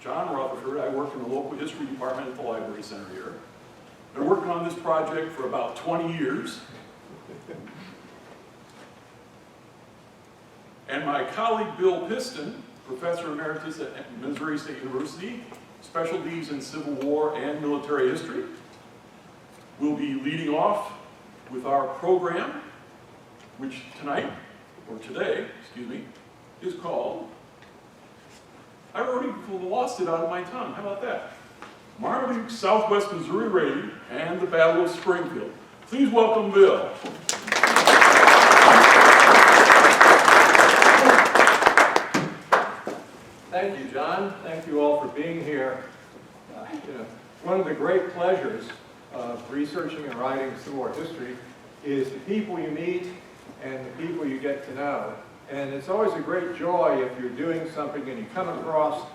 John Rutherford. I work in the local history department at the Library Center here. Been working on this project for about 20 years. And my colleague Bill Piston, Professor Emeritus at Missouri State University, specialties in Civil War and military history, will be leading off with our program, which today, is called, I already lost it out of my tongue, how about that? Marmaduke, Southwest Missouri Raid, and the Battle of Springfield. Please welcome Bill. Thank you, John. Thank you all for being here. One of the great pleasures of researching and writing Civil War history is the people you meet and the people you get to know. And it's always a great joy if you're doing something and you come across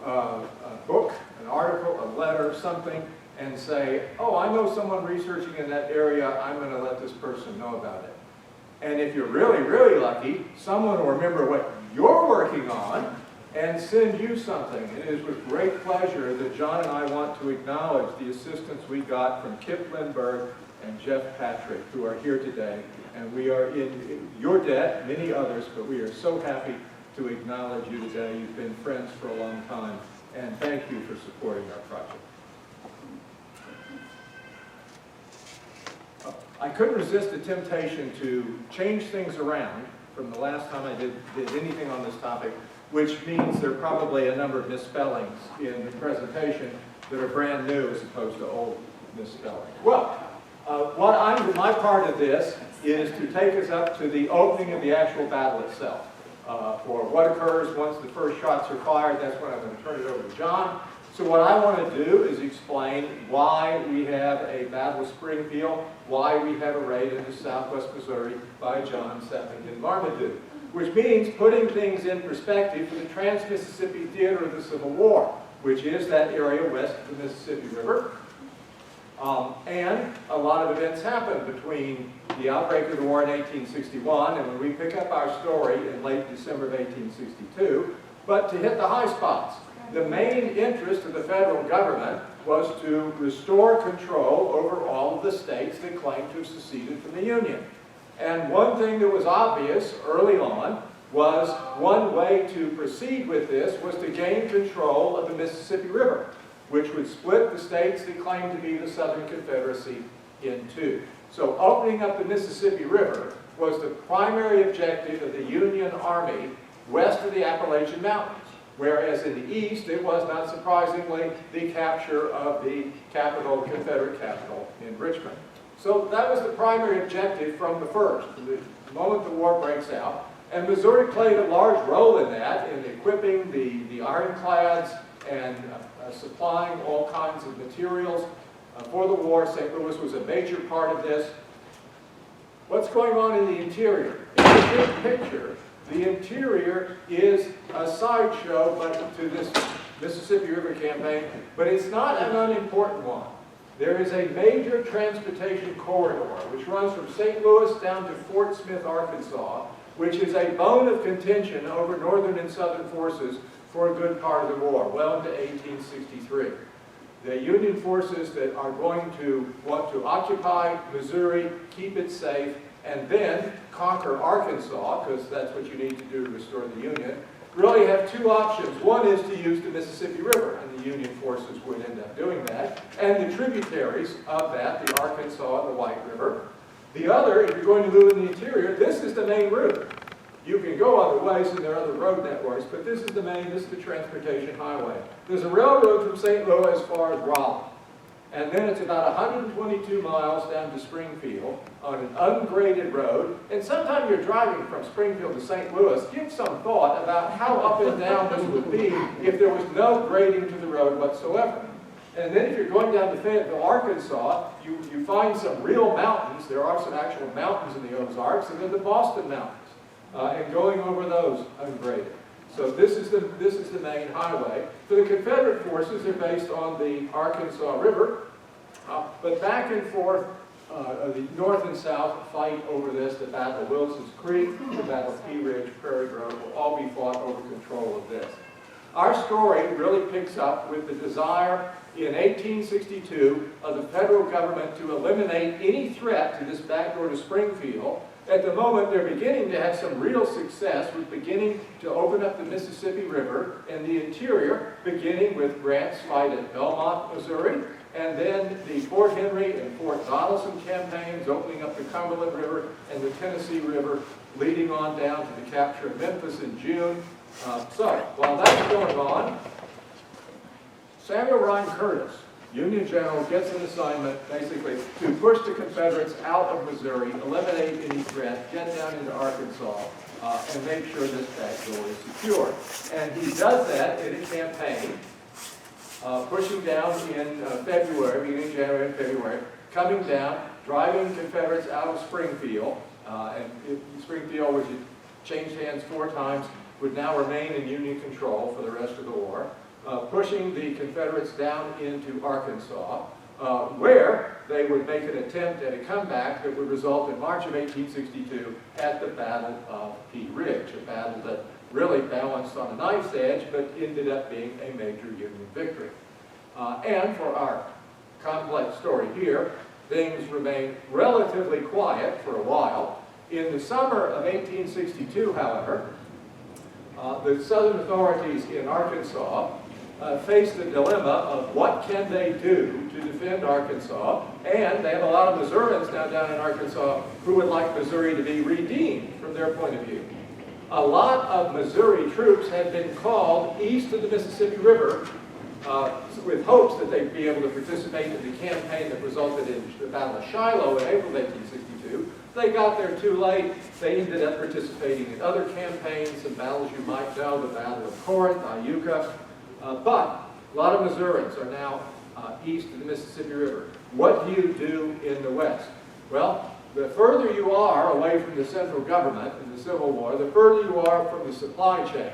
a book, an article, a letter, something, and say, oh, I know someone researching in that area, I'm going to let this person know about it. And if you're really, really lucky, someone will remember what you're working on and send you something. And it is with great pleasure that John and I want to acknowledge the assistance we got from Kip Lindbergh and Jeff Patrick, who are here today. And we are in your debt, many others, but we are so happy to acknowledge you today. You've been friends for a long time, and thank you for supporting our project. I couldn't resist the temptation to change things around from the last time I did anything on this topic, which means there are probably a number of misspellings in the presentation that are brand new as opposed to old misspellings. Well, my part of this is to take us up to the opening of the actual battle itself. For what occurs once the first shots are fired, that's when I'm going to turn it over to John. So what I want to do is explain why we have a Battle of Springfield, why we have a raid into Southwest Missouri by John settling in Marmaduke, which means putting things in perspective for the Trans-Mississippi Theater of the Civil War, which is that area west of the Mississippi River. And a lot of events happened between the outbreak of the war in 1861 and when we pick up our story in late December of 1862. But to hit the high spots, the main interest of the federal government was to restore control over all of the states that claimed to have seceded from the Union. And one thing that was obvious early on was one way to proceed with this was to gain control of the Mississippi River, which would split the states that claimed to be the Southern Confederacy in two. So opening up the Mississippi River was the primary objective of the Union Army west of the Appalachian Mountains, whereas in the east it was, not surprisingly, the capture of the capital, Confederate capital in Richmond. So that was the primary objective from the first, from the moment the war breaks out. And Missouri played a large role in that, in equipping the ironclads and supplying all kinds of materials for the war. St. Louis was a major part of this. What's going on in the interior? In the big picture, the interior is a sideshow to this Mississippi River campaign, but it's not an unimportant one. There is a major transportation corridor which runs from St. Louis down to Fort Smith, Arkansas, which is a bone of contention over Northern and Southern forces for a good part of the war, well into 1863. The Union forces that are going to want to occupy Missouri, keep it safe, and then conquer Arkansas, because that's what you need to do to restore the Union, really have two options. One is to use the Mississippi River, and the Union forces would end up doing that, and the tributaries of that, the Arkansas and the White River. The other, if you're going to move in the interior, this is the main route. You can go other ways, and there are other road networks, but this is the transportation highway. There's a railroad from St. Louis as far as Raleigh. And then it's about 122 miles down to Springfield on an ungraded road. And sometime you're driving from Springfield to St. Louis, give some thought about how up and down this would be if there was no grading to the road whatsoever. And then if you're going down to Fayetteville, Arkansas, you find some real mountains. There are some actual mountains in the Ozarks, and then the Boston Mountains. And going over those ungraded. So this is the main highway. So the Confederate forces are based on the Arkansas River, but back and forth, the North and South fight over this. The Battle of Wilson's Creek, the Battle of Pea Ridge, Prairie Grove will all be fought over control of this. Our story really picks up with the desire in 1862 of the federal government to eliminate any threat to this backdoor to Springfield. At the moment, they're beginning to have some real success with beginning to open up the Mississippi River and the interior, beginning with Grant's fight at Belmont, Missouri, and then the Fort Henry and Fort Donelson campaigns, opening up the Cumberland River and the Tennessee River, leading on down to the capture of Memphis in June. So, while that's going on, Samuel Ryan Curtis, Union general, gets an assignment basically to push the Confederates out of Missouri, eliminate any threat, get down into Arkansas, and make sure this backdoor is secured. And he does that in a campaign, pushing down in February, beginning January and February, coming down, driving Confederates out of Springfield, and Springfield, which had changed hands 4 times, would now remain in Union control for the rest of the war. Pushing the Confederates down into Arkansas, where they would make an attempt at a comeback that would result in March of 1862 at the Battle of Pea Ridge, a battle that really balanced on a knife's edge, but ended up being a major Union victory. And for our complex story here, things remained relatively quiet for a while. In the summer of 1862, however, the Southern authorities in Arkansas faced the dilemma of what can they do to defend Arkansas, and they have a lot of Missourians now down in Arkansas who would like Missouri to be redeemed from their point of view. A lot of Missouri troops had been called east of the Mississippi River with hopes that they'd be able to participate in the campaign that resulted in the Battle of Shiloh in April of 1862. They got there too late. They ended up participating in other campaigns, some battles you might know, the Battle of Corinth, Iuka. But a lot of Missourians are now east of the Mississippi River. What do you do in the West? Well, the further you are away from the central government in the Civil War, the further you are from the supply chain.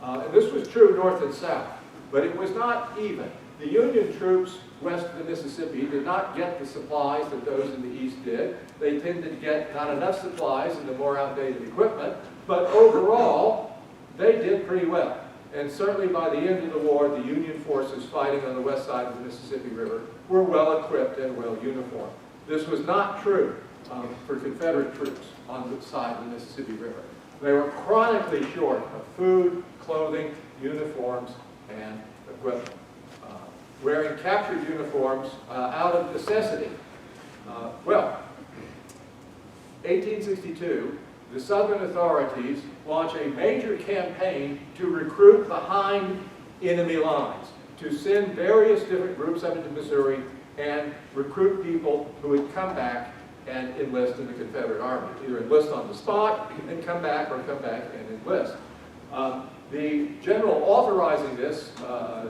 And this was true north and south, but it was not even. The Union troops west of the Mississippi did not get the supplies that those in the east did. They tended to get not enough supplies and the more outdated equipment, but overall, they did pretty well. And certainly by the end of the war, the Union forces fighting on the west side of the Mississippi River were well equipped and well uniformed. This was not true for Confederate troops on the side of the Mississippi River. They were chronically short of food, clothing, uniforms, and equipment. Wearing captured uniforms out of necessity. 1862, the Southern authorities launch a major campaign to recruit behind enemy lines, to send various different groups up into Missouri and recruit people who would come back and enlist in the Confederate Army, either enlist on the spot and come back, or come back and enlist. The general authorizing this,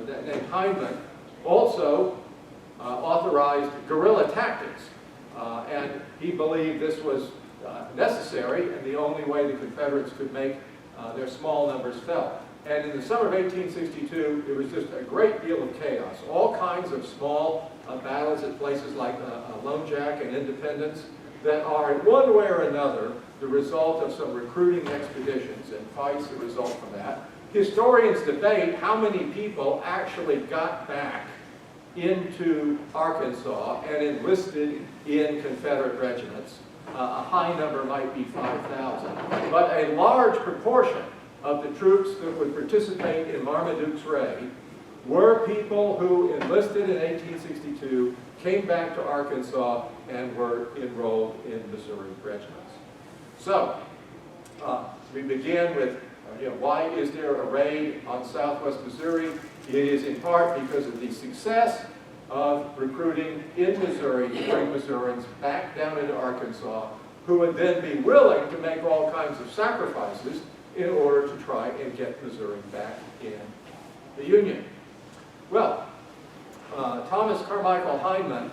named Hindman, also authorized guerrilla tactics, and he believed this was necessary and the only way the Confederates could make their small numbers felt. And in the summer of 1862, it was just a great deal of chaos. All kinds of small battles at places like Lone Jack and Independence that are, in one way or another, the result of some recruiting expeditions and fights that result from that. Historians debate how many people actually got back into Arkansas and enlisted in Confederate regiments. A high number might be 5,000. But a large proportion of the troops that would participate in Marmaduke's raid were people who enlisted in 1862, came back to Arkansas, and were enrolled in Missouri regiments. So, we begin with, why is there a raid on southwest Missouri? It is in part because of the success of recruiting in Missouri to bring Missourians back down into Arkansas, who would then be willing to make all kinds of sacrifices in order to try and get Missouri back in the Union. Well, Thomas Carmichael Hindman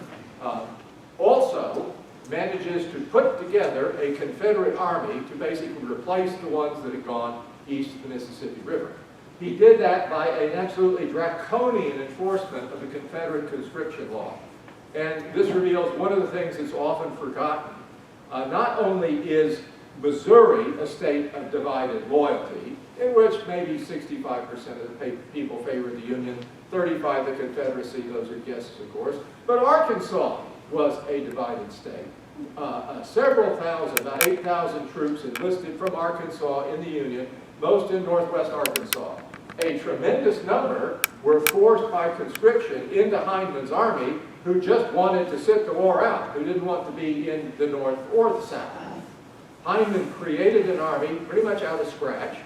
also manages to put together a Confederate army to basically replace the ones that had gone east of the Mississippi River. He did that by an absolutely draconian enforcement of the Confederate conscription law. And this reveals one of the things that's often forgotten. Not only is Missouri a state of divided loyalty, in which maybe 65% of the people favored the Union, 35% the Confederacy. Those are guesses, of course. But Arkansas was a divided state. Several thousand, about 8,000 troops enlisted from Arkansas in the Union, most in northwest Arkansas. A tremendous number were forced by conscription into Hindman's army, who just wanted to sit the war out, who didn't want to be in the North or the South. Hindman created an army pretty much out of scratch,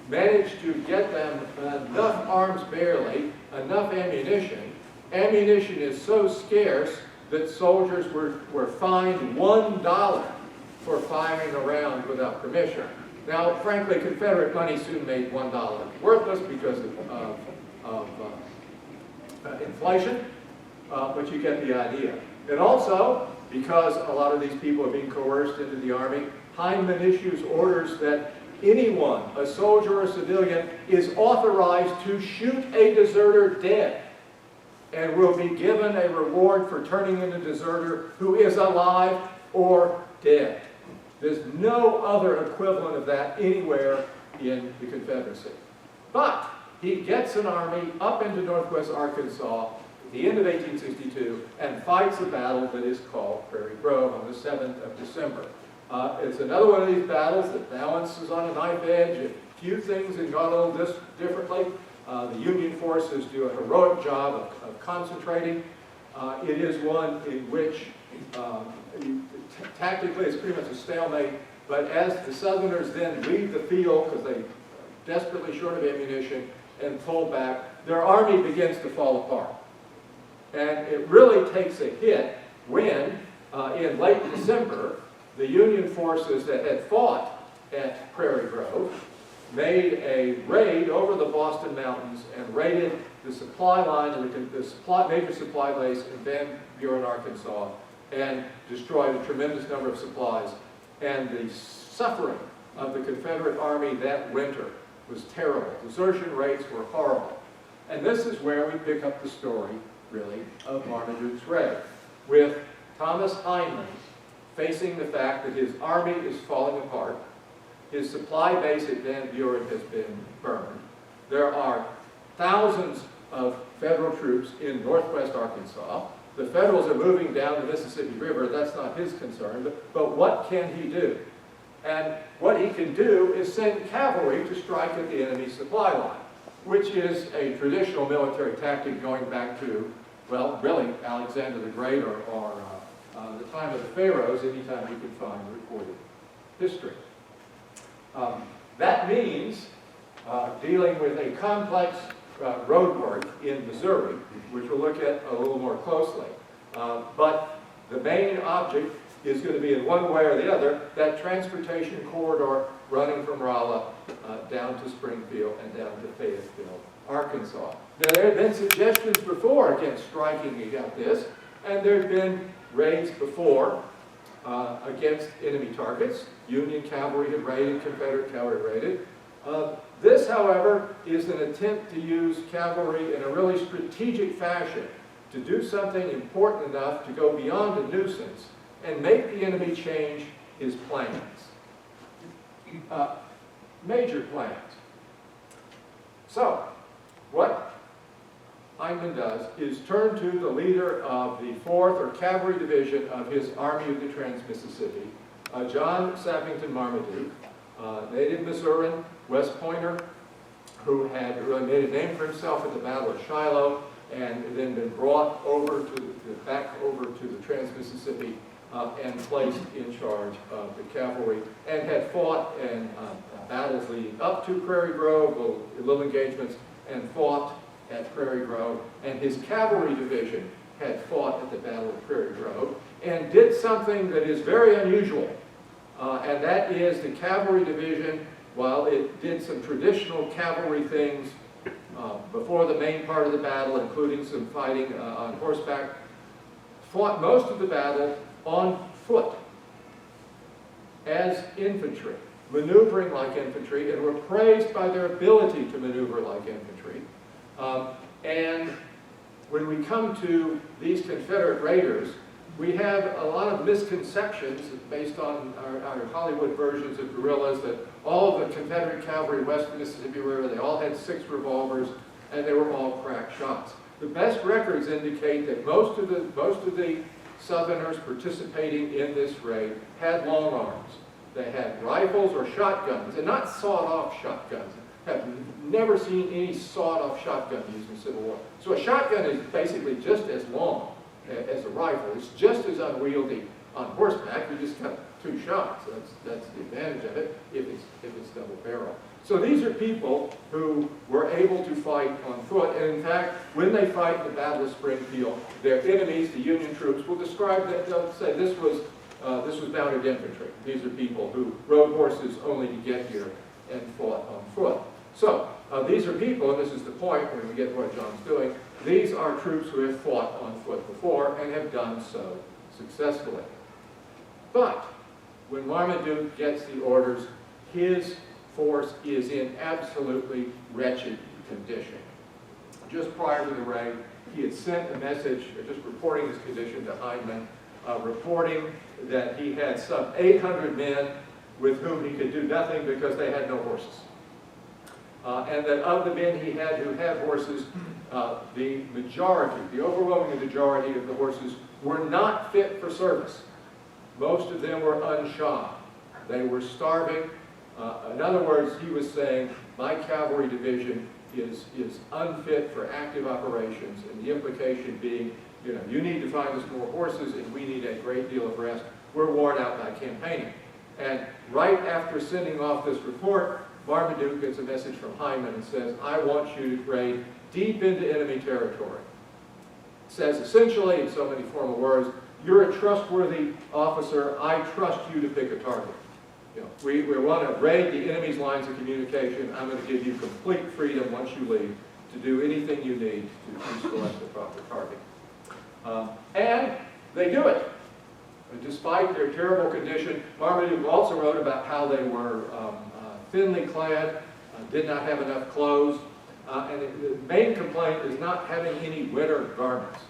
managed to get them enough arms barely, enough ammunition. Ammunition is so scarce that soldiers were fined $1 for firing a round without permission. Now, frankly, Confederate money soon made $1 worthless because of inflation, but you get the idea. And also, because a lot of these people are being coerced into the army, Hindman issues orders that anyone, a soldier or a civilian, is authorized to shoot a deserter dead and will be given a reward for turning in a deserter who is alive or dead. There's no other equivalent of that anywhere in the Confederacy. But he gets an army up into northwest Arkansas at the end of 1862 and fights a battle that is called Prairie Grove on the 7th of December. It's another one of these battles that balances on a knife edge. A few things have gone a little differently. The Union forces do a heroic job of concentrating. It is one in which tactically it's pretty much a stalemate, but as the Southerners then leave the field because they're desperately short of ammunition and pull back, their army begins to fall apart. And it really takes a hit when, in late December, the Union forces that had fought at Prairie Grove made a raid over the Boston Mountains and raided the supply line, the major supply base in Van Buren, Arkansas, and destroyed a tremendous number of supplies. And the suffering of the Confederate Army that winter was terrible. Desertion rates were horrible. And this is where we pick up the story, really, of Marmaduke's raid, with Thomas Hindman facing the fact that his army is falling apart. His supply base at Van Buren has been burned. There are thousands of federal troops in northwest Arkansas. The Federals are moving down the Mississippi River. That's not his concern. But what can he do? And what he can do is send cavalry to strike at the enemy's supply line, which is a traditional military tactic going back to, well, really, Alexander the Great or the time of the pharaohs, anytime you can find recorded history. That means dealing with a complex road work in Missouri, which we'll look at a little more closely. But the main object is going to be, in one way or the other, that transportation corridor running from Rolla down to Springfield and down to Fayetteville, Arkansas. Now, there have been suggestions before against striking against this, and there have been raids before against enemy targets. Union cavalry had raided, Confederate cavalry raided. This, however, is an attempt to use cavalry in a really strategic fashion to do something important enough to go beyond a nuisance and make the enemy change his plans. Major plans. So, what Hindman does is turn to the leader of the 4th or Cavalry Division of his Army of the Trans-Mississippi, John Sappington Marmaduke, native Missourian, West Pointer, who had really made a name for himself at the Battle of Shiloh and then been brought over back over to the Trans-Mississippi and placed in charge of the cavalry, and had fought in battles leading up to Prairie Grove, little engagements, and fought at Prairie Grove. And his cavalry division had fought at the Battle of Prairie Grove and did something that is very unusual, and that is the cavalry division, while it did some traditional cavalry things before the main part of the battle, including some fighting on horseback, fought most of the battle on foot as infantry, maneuvering like infantry, and were praised by their ability to maneuver like infantry. And when we come to these Confederate raiders, We have a lot of misconceptions based on our Hollywood versions of guerrillas that all of the Confederate cavalry west of the Mississippi River, they all had 6 revolvers and they were all crack shots. The best records indicate that most of the Southerners participating in this raid had long arms. They had rifles or shotguns, and not sawed-off shotguns. Have never seen any sawed-off shotgun used in the Civil War. So a shotgun is basically just as long as a rifle. It's just as unwieldy on horseback. You just got 2 shots. That's the advantage of it if it's double barrel. So these are people who were able to fight on foot. And in fact, when they fight in the Battle of Springfield, their enemies, the Union troops, will describe that. They'll say this was mounted infantry. These are people who rode horses only to get here and fought on foot. So these are people, and this is the point when we get to what John's doing, these are troops who have fought on foot before and have done so successfully. But when Marmaduke gets the orders, his force is in absolutely wretched condition. Just prior to the raid, he had sent a message, just reporting his condition to Hindman, reporting that he had some 800 men with whom he could do nothing because they had no horses. And that of the men he had who had horses, the overwhelming majority of the horses were not fit for service. Most of them were unshod. They were starving. In other words, he was saying, my cavalry division is unfit for active operations, and the implication being, you need to find us more horses, and we need a great deal of rest. We're worn out by campaigning. And right after sending off this report, Marmaduke gets a message from Hindman and says, I want you to raid deep into enemy territory. It says essentially, in so many formal words, you're a trustworthy officer. I trust you to pick a target. We want to raid the enemy's lines of communication. I'm going to give you complete freedom once you leave to do anything you need to select the proper target. And they do it. Despite their terrible condition, Marmaduke also wrote about how they were thinly clad, did not have enough clothes, and the main complaint is not having any winter garments.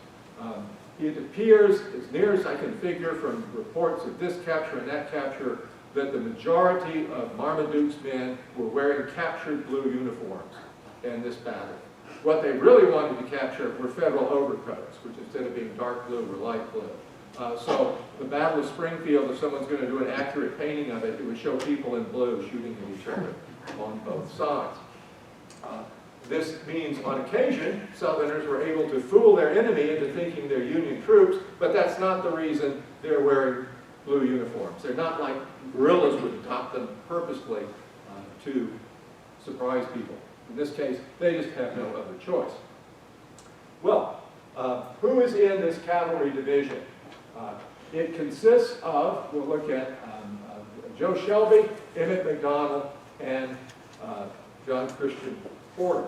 It appears, as near as I can figure from reports of this capture and that capture, that the majority of Marmaduke's men were wearing captured blue uniforms in this battle. What they really wanted to capture were federal overcoats, which instead of being dark blue were light blue. So the Battle of Springfield, if someone's going to do an accurate painting of it, it would show people in blue shooting at each other on both sides. This means, on occasion, Southerners were able to fool their enemy into thinking they're Union troops, but that's not the reason they're wearing blue uniforms. They're not like guerrillas would adopt them purposely to surprise people. In this case, they just have no other choice. Well, who is in this cavalry division? It consists of, we'll look at Joe Shelby, Emmett McDonald, and John Christian Porter.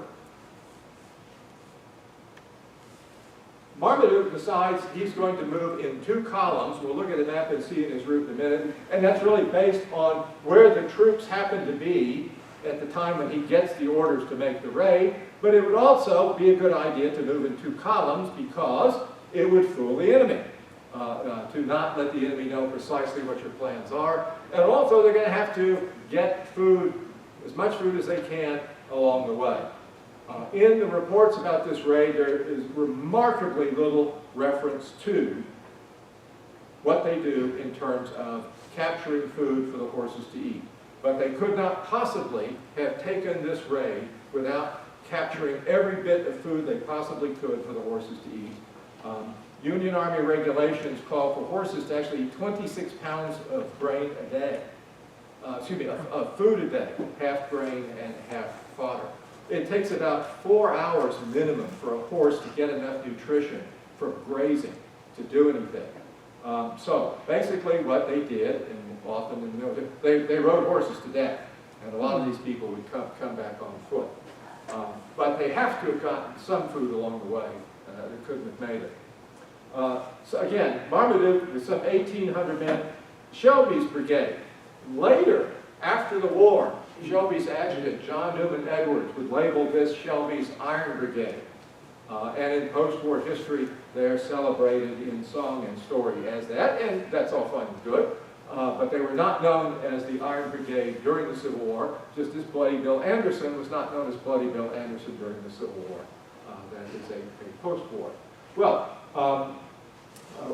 Marmaduke decides he's going to move in 2 columns. We'll look at the map and see in his route in a minute. And that's really based on where the troops happen to be at the time when he gets the orders to make the raid. But it would also be a good idea to move in 2 columns because it would fool the enemy. To not let the enemy know precisely what your plans are. And also they're going to have to get food, as much food as they can, along the way. In the reports about this raid, there is remarkably little reference to what they do in terms of capturing food for the horses to eat. But they could not possibly have taken this raid without capturing every bit of food they possibly could for the horses to eat. Union Army regulations call for horses to actually eat 26 pounds of grain a day. Of food a day, half grain and half fodder. It takes about 4 hours minimum for a horse to get enough nutrition from grazing to do anything. So basically what they did, and often in the military, they rode horses to death. And a lot of these people would come back on foot. But they have to have gotten some food along the way. They couldn't have made it. So again, Marmaduke with some 1,800 men, Shelby's brigade. Later, after the war, Shelby's adjutant, John Newman Edwards, would label this Shelby's Iron Brigade. And in post-war history, they're celebrated in song and story as that, and that's all fine and good. But they were not known as the Iron Brigade during the Civil War, just as Bloody Bill Anderson was not known as Bloody Bill Anderson during the Civil War. That is a post-war. Well,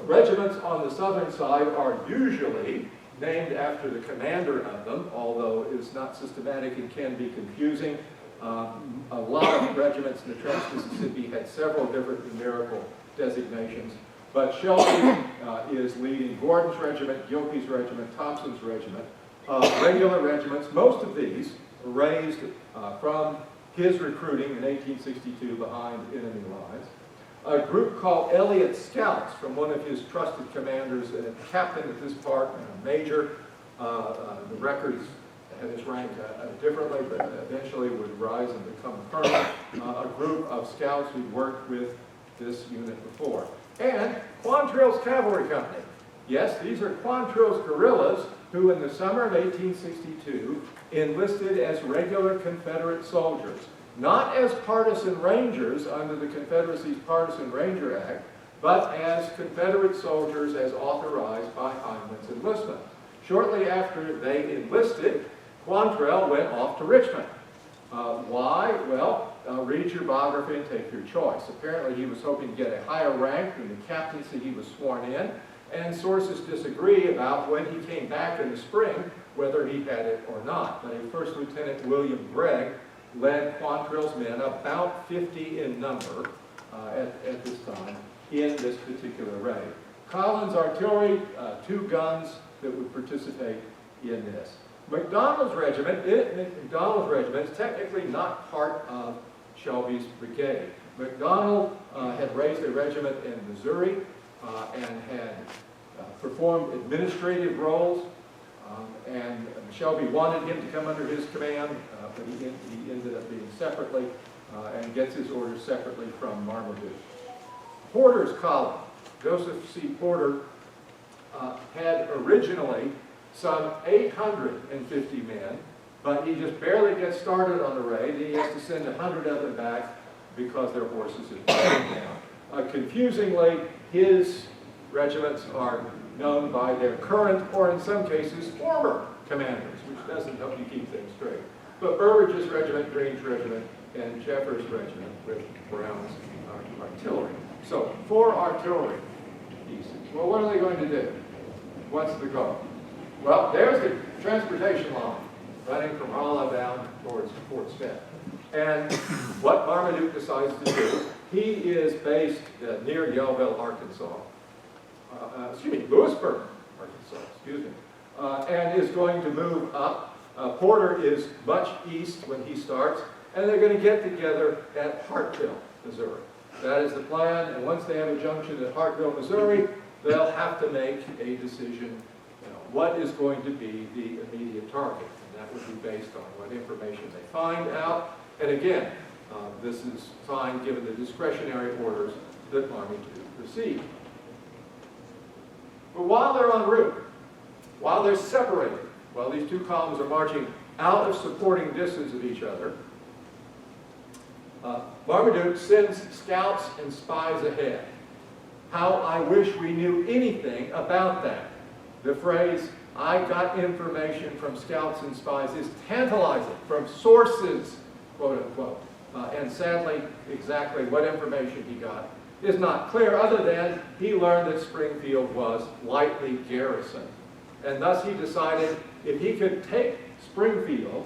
regiments on the southern side are usually named after the commander of them, although it's not systematic and can be confusing. A lot of regiments in the Trans-Mississippi had several different numerical designations, but Shelby is leading Gordon's regiment, Gilkey's regiment, Thompson's regiment, regular regiments. Most of these were raised from his recruiting in 1862 behind enemy lines. A group called Elliott Scouts from one of his trusted commanders, a captain at this part and a major. The records have his rank differently, but eventually would rise and become a colonel. A group of scouts who'd worked with this unit before. And Quantrill's Cavalry Company. Yes, these are Quantrill's guerrillas who in the summer of 1862 enlisted as regular Confederate soldiers. Not as partisan rangers under the Confederacy's Partisan Ranger Act, but as Confederate soldiers as authorized by Hindman's enlistment. Shortly after they enlisted, Quantrill went off to Richmond. Why? Well, read your biography and take your choice. Apparently he was hoping to get a higher rank than the captaincy he was sworn in, and sources disagree about when he came back in the spring, whether he had it or not. But a First Lieutenant William Gregg led Quantrill's men, about 50 in number at this time, in this particular raid. Collins Artillery, 2 guns that would participate in this. McDonald's regiment is technically not part of Shelby's brigade. McDonald had raised a regiment in Missouri and had performed administrative roles, and Shelby wanted him to come under his command, but he ended up being separately and gets his orders separately from Marmaduke. Porter's column, Joseph C. Porter, had originally some 850 men, but he just barely gets started on the raid. He has to send 100 of them back because their horses had broken down. Confusingly, his regiments are known by their current, or in some cases, former commanders, which doesn't help you keep things straight. But Burbridge's regiment, Greene's regiment, and Jeffers' regiment with Brown's artillery. So, 4 artillery pieces. Well, what are they going to do? What's the goal? Well, there's the transportation line running from Rolla down towards Fort Smith. And what Marmaduke decides to do, he is based near Yellville, Arkansas. Lewisburg, Arkansas, and is going to move up. Porter is much east when he starts, and they're going to get together at Hartville, Missouri. That is the plan, and once they have a junction at Hartville, Missouri, they'll have to make a decision, what is going to be the immediate target, and that would be based on what information they find out. And again, this is fine given the discretionary orders that Marmaduke received. But while they're en route, while they're separated, while these 2 columns are marching out of supporting distance of each other, Marmaduke sends scouts and spies ahead. How I wish we knew anything about that. The phrase, "I got information from scouts and spies," is tantalizing, from sources, quote unquote. And sadly, exactly what information he got is not clear, other than he learned that Springfield was lightly garrisoned. And thus he decided if he could take Springfield,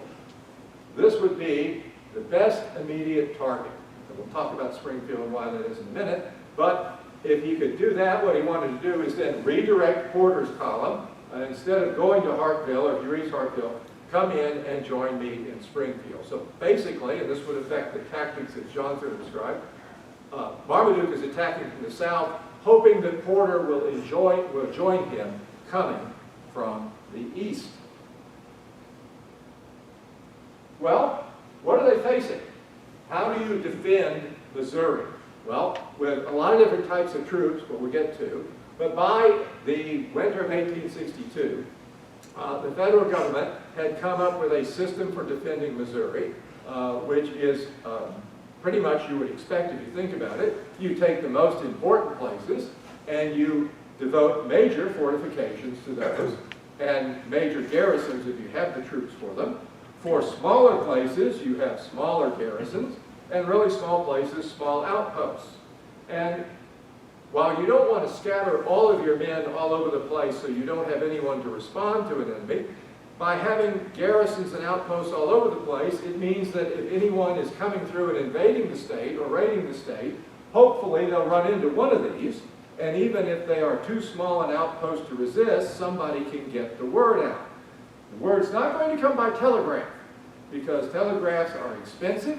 this would be the best immediate target. And we'll talk about Springfield and why that is in a minute. But if he could do that, what he wanted to do is then redirect Porter's column. Instead of going to Hartville, or if you reach Hartville, come in and join me in Springfield. So basically, and this would affect the tactics that John's going to describe, Marmaduke is attacking from the south, hoping that Porter will join him coming from the east. Well, what are they facing? How do you defend Missouri? Well, with a lot of different types of troops, what we'll get to, but by the winter of 1862, the federal government had come up with a system for defending Missouri, which is pretty much you would expect if you think about it. You take the most important places and you devote major fortifications to those and major garrisons if you have the troops for them. For smaller places, you have smaller garrisons, and really small places, small outposts. And while you don't want to scatter all of your men all over the place so you don't have anyone to respond to an enemy, by having garrisons and outposts all over the place, it means that if anyone is coming through and invading the state or raiding the state, hopefully they'll run into one of these, and even if they are too small an outpost to resist, somebody can get the word out. The word's not going to come by telegraph, because telegraphs are expensive.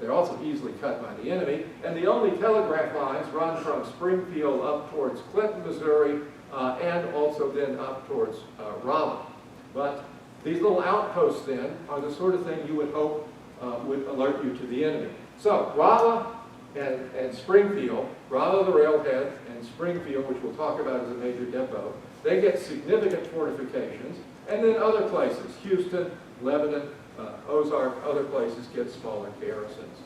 They're also easily cut by the enemy, and the only telegraph lines run from Springfield up towards Clinton, Missouri, and also then up towards Raleigh. But these little outposts then are the sort of thing you would hope would alert you to the enemy. So Raleigh and Springfield, Raleigh the railhead, and Springfield, which we'll talk about as a major depot, they get significant fortifications, and then other places, Houston, Lebanon, Ozark, other places get smaller garrisons.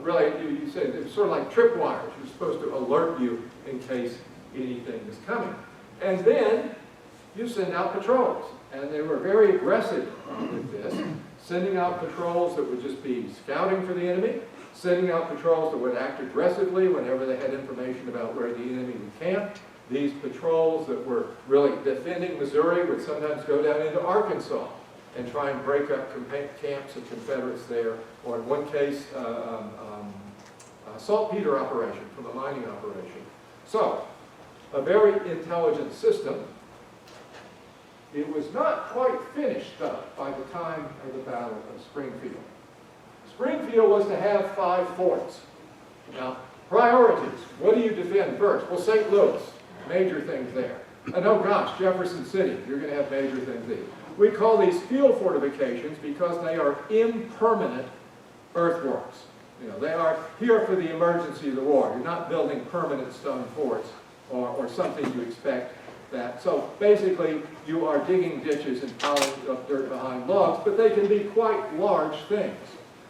Really, you say it's sort of like tripwires. You're supposed to alert you in case anything is coming. And then you send out patrols. And they were very aggressive with this, sending out patrols that would just be scouting for the enemy, sending out patrols that would act aggressively whenever they had information about where the enemy would camp. These patrols that were really defending Missouri would sometimes go down into Arkansas and try and break up camps of Confederates there, or in one case, a saltpeter operation from a mining operation. So, a very intelligent system. It was not quite finished, though, by the time of the Battle of Springfield. Springfield was to have 5 forts. Now, priorities. What do you defend first? Well, St. Louis, major things there. And oh gosh, Jefferson City, you're going to have major things there. We call these field fortifications because they are impermanent earthworks. You know, they are here for the emergency of the war. You're not building permanent stone forts or something you expect that. So basically, you are digging ditches and piling up dirt behind logs, but they can be quite large things.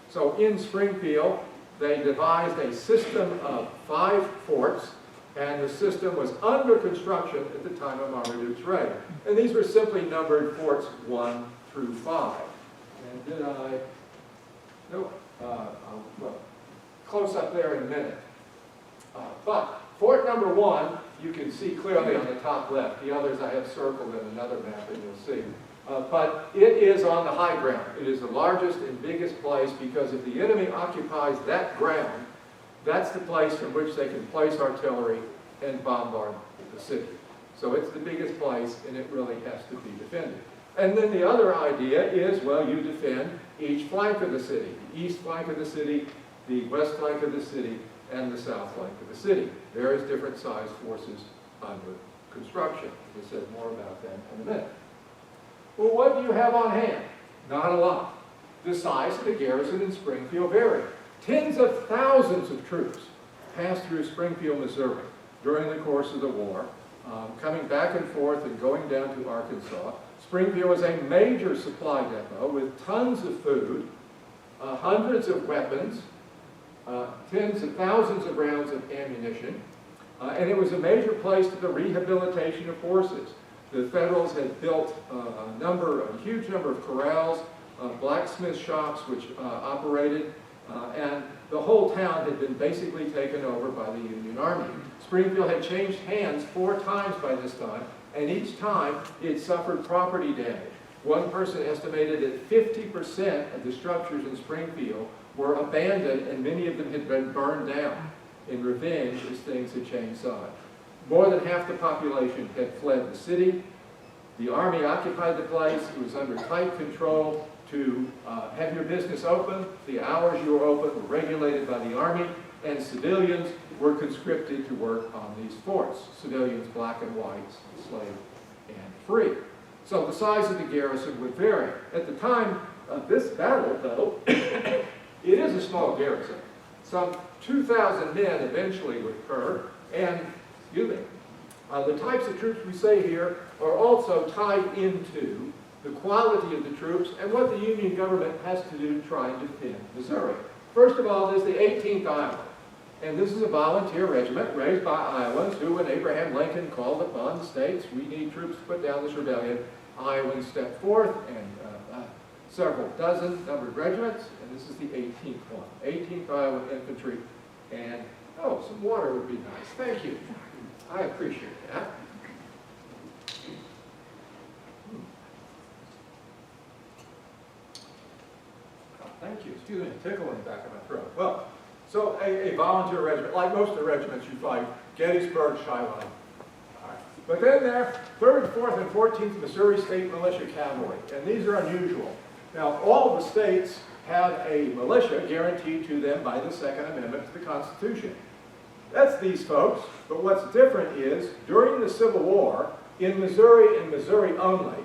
So in Springfield, they devised a system of 5 forts, and the system was under construction at the time of Marmaduke's raid. And these were simply numbered forts 1 through 5. And did I? Nope. Well, close up there in a minute. But fort number 1, you can see clearly on the top left. The others I have circled in another map that you'll see. But it is on the high ground. It is the largest and biggest place because if the enemy occupies that ground, that's the place from which they can place artillery and bombard the city. So it's the biggest place, and it really has to be defended. And then the other idea is, well, you defend each flank of the city. The east flank of the city, the west flank of the city, and the south flank of the city. Various different sized forces under construction. We'll say more about that in a minute. Well, what do you have on hand? Not a lot. The size of the garrison in Springfield varied. Tens of thousands of troops passed through Springfield, Missouri during the course of the war, coming back and forth and going down to Arkansas. Springfield was a major supply depot with tons of food, hundreds of weapons, tens of thousands of rounds of ammunition, and it was a major place for the rehabilitation of horses. The Federals had built a huge number of corrals, blacksmith shops which operated, and the whole town had been basically taken over by the Union Army. Springfield had changed hands 4 times by this time, and each time it suffered property damage. One person estimated that 50% of the structures in Springfield were abandoned, and many of them had been burned down in revenge as things had changed side. More than half the population had fled the city. The Army occupied the place. It was under tight control to have your business open. The hours you were open were regulated by the Army, and civilians were conscripted to work on these forts. Civilians, black and whites, slave and free. So the size of the garrison would vary. At the time of this battle, though, it is a small garrison. Some 2,000 men eventually would occur, and the types of troops we say here are also tied into the quality of the troops and what the Union government has to do to try and defend Missouri. First of all, there's the 18th Iowa. And this is a volunteer regiment raised by Iowans who, when Abraham Lincoln called upon the states, we need troops to put down this rebellion, Iowans stepped forth, and several dozen numbered regiments, and this is the 18th one. 18th Iowa Infantry, and, oh, some water would be nice. Thank you. I appreciate that. Oh, thank you. Excuse me, a tickle in the back of my throat. Well, so a volunteer regiment, like most of the regiments you fight, Gettysburg, Shiloh. All right. But then there, 3rd, 4th, and 14th Missouri State Militia Cavalry, and these are unusual. Now, all of the states have a militia guaranteed to them by the Second Amendment to the Constitution. That's these folks, but what's different is, during the Civil War, in Missouri and Missouri only,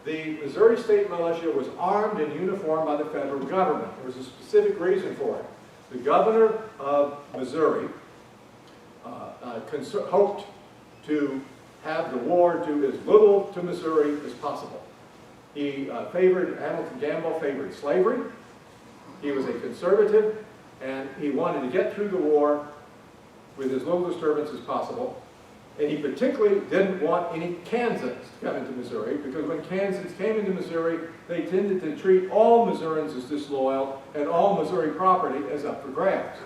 the Missouri State Militia was armed and uniformed by the federal government. There was a specific reason for it. The governor of Missouri hoped to have the war do as little to Missouri as possible. He Hamilton Gamble favored slavery. He was a conservative, and he wanted to get through the war with as little disturbance as possible. And he particularly didn't want any Kansans to come into Missouri, because when Kansans came into Missouri, they tended to treat all Missourians as disloyal and all Missouri property as up for grabs,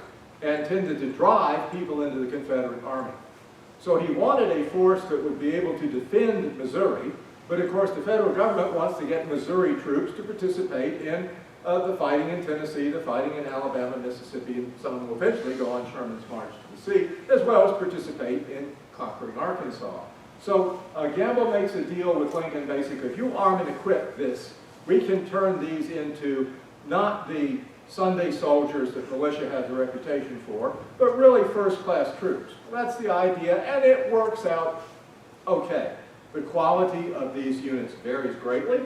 and tended to drive people into the Confederate Army. So he wanted a force that would be able to defend Missouri, but of course the federal government wants to get Missouri troops to participate in the fighting in Tennessee, the fighting in Alabama, Mississippi, and some of them will eventually go on Sherman's march to the sea, as well as participate in conquering Arkansas. So Gamble makes a deal with Lincoln, basically, if you arm and equip this, we can turn these into not the Sunday soldiers that militia has a reputation for, but really first-class troops. That's the idea, and it works out okay. The quality of these units varies greatly,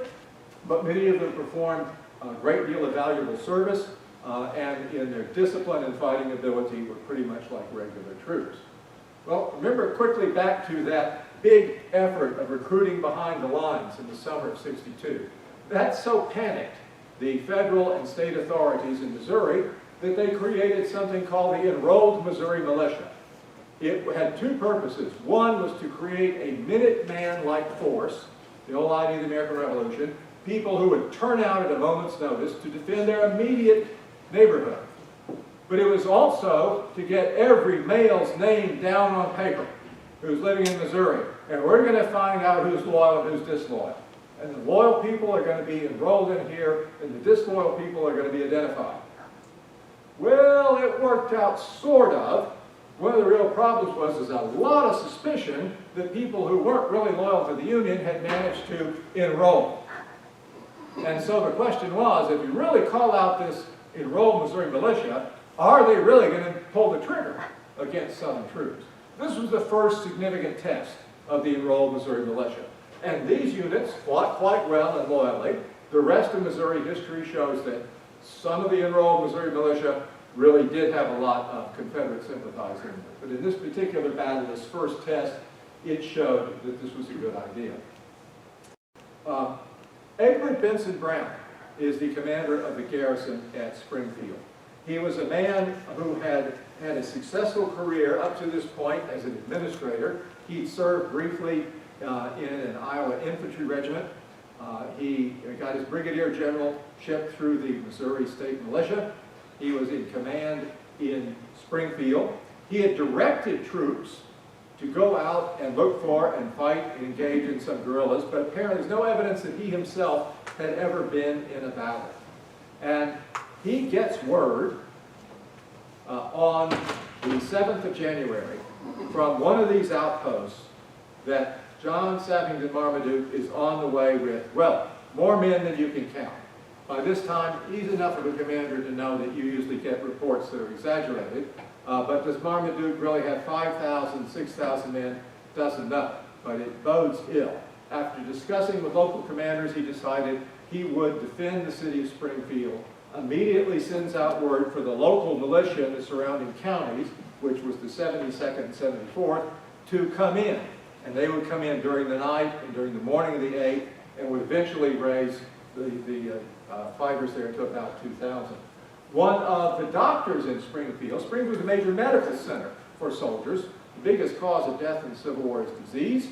but many of them perform a great deal of valuable service, and in their discipline and fighting ability were pretty much like regular troops. Well, remember quickly back to that big effort of recruiting behind the lines in the summer of '62. That so panicked the federal and state authorities in Missouri that they created something called the Enrolled Missouri Militia. It had two purposes. One was to create a Minuteman-like force, the old idea of the American Revolution, people who would turn out at a moment's notice to defend their immediate neighborhood. But it was also to get every male's name down on paper who's living in Missouri. And we're going to find out who's loyal and who's disloyal. And the loyal people are going to be enrolled in here, and the disloyal people are going to be identified. Well, it worked out sort of. One of the real problems was there's a lot of suspicion that people who weren't really loyal to the Union had managed to enroll. And so the question was, if you really call out this Enrolled Missouri Militia, are they really going to pull the trigger against Southern troops? This was the first significant test of the Enrolled Missouri Militia. And these units fought quite well and loyally. The rest of Missouri history shows that some of the Enrolled Missouri Militia really did have a lot of Confederate sympathizers. But in this particular battle, this first test, it showed that this was a good idea. Edward Benson Brown is the commander of the garrison at Springfield. He was a man who had had a successful career up to this point as an administrator. He'd served briefly in an Iowa Infantry regiment. He got his brigadier generalship through the Missouri State Militia. He was in command in Springfield. He had directed troops to go out and look for and fight and engage in some guerrillas, but apparently there's no evidence that he himself had ever been in a battle. And he gets word on the 7th of January from one of these outposts that John Savington Marmaduke is on the way with, well, more men than you can count. By this time, he's enough of a commander to know that you usually get reports that are exaggerated. But does Marmaduke really have 5,000, 6,000 men? Doesn't know, but it bodes ill. After discussing with local commanders, he decided he would defend the city of Springfield, immediately sends out word for the local militia in the surrounding counties, which was the 72nd and 74th, to come in. And they would come in during the night and during the morning of the 8th, and would eventually raise the fighters there to about 2,000. One of the doctors in Springfield, Springfield is a major medical center for soldiers. The biggest cause of death in the Civil War is disease,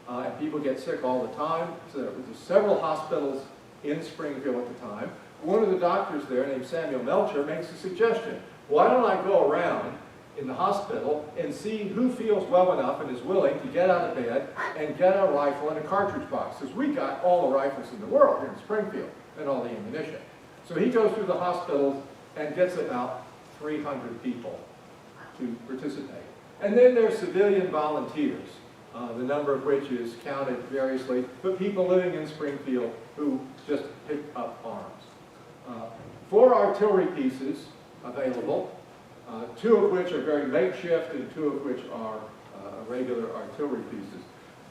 and people get sick all the time. So there were several hospitals in Springfield at the time. One of the doctors there, named Samuel Melcher, makes a suggestion. Why don't I go around in the hospital and see who feels well enough and is willing to get out of bed and get a rifle and a cartridge box, because we got all the rifles in the world here in Springfield and all the ammunition. So he goes through the hospitals and gets about 300 people to participate. And then there's civilian volunteers, the number of which is counted variously, but people living in Springfield who just pick up arms. 4 artillery pieces available, 2 of which are very makeshift and 2 of which are regular artillery pieces.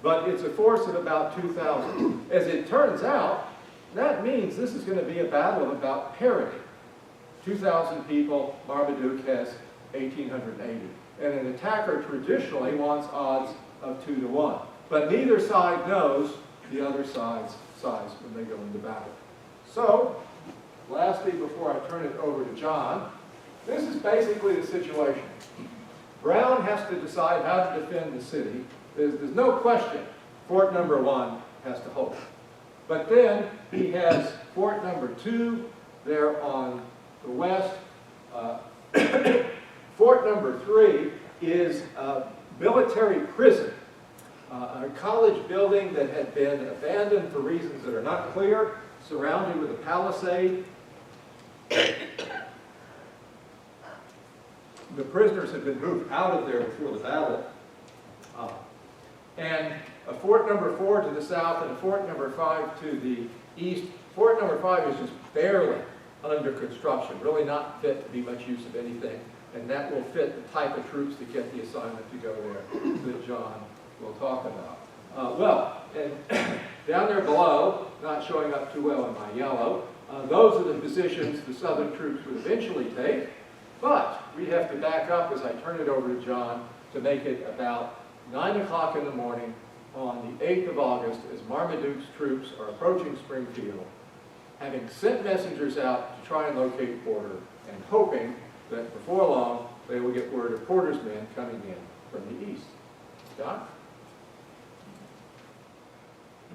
But it's a force of about 2,000. As it turns out, that means this is going to be a battle of about parity. 2,000 people, Marmaduke has 1,880. And an attacker traditionally wants odds of 2 to 1. But neither side knows the other side's size when they go into battle. So, lastly, before I turn it over to John, this is basically the situation. Brown has to decide how to defend the city. There's no question Fort number 1 has to hold. But then he has Fort number 2 there on the west. Fort number 3 is a military prison, a college building that had been abandoned for reasons that are not clear, surrounded with a palisade. The prisoners had been moved out of there before the battle. And a Fort number 4 to the south and a Fort number 5 to the east. Fort number 5 is just barely under construction, really not fit to be much use of anything. And that will fit the type of troops that get the assignment to go there that John will talk about. And down there below, not showing up too well in my yellow, those are the positions the Southern troops would eventually take. But we have to back up as I turn it over to John to make it about 9 o'clock in the morning on the 8th of August as Marmaduke's troops are approaching Springfield, having sent messengers out to try and locate Porter and hoping that before long they will get word of Porter's men coming in from the east. John?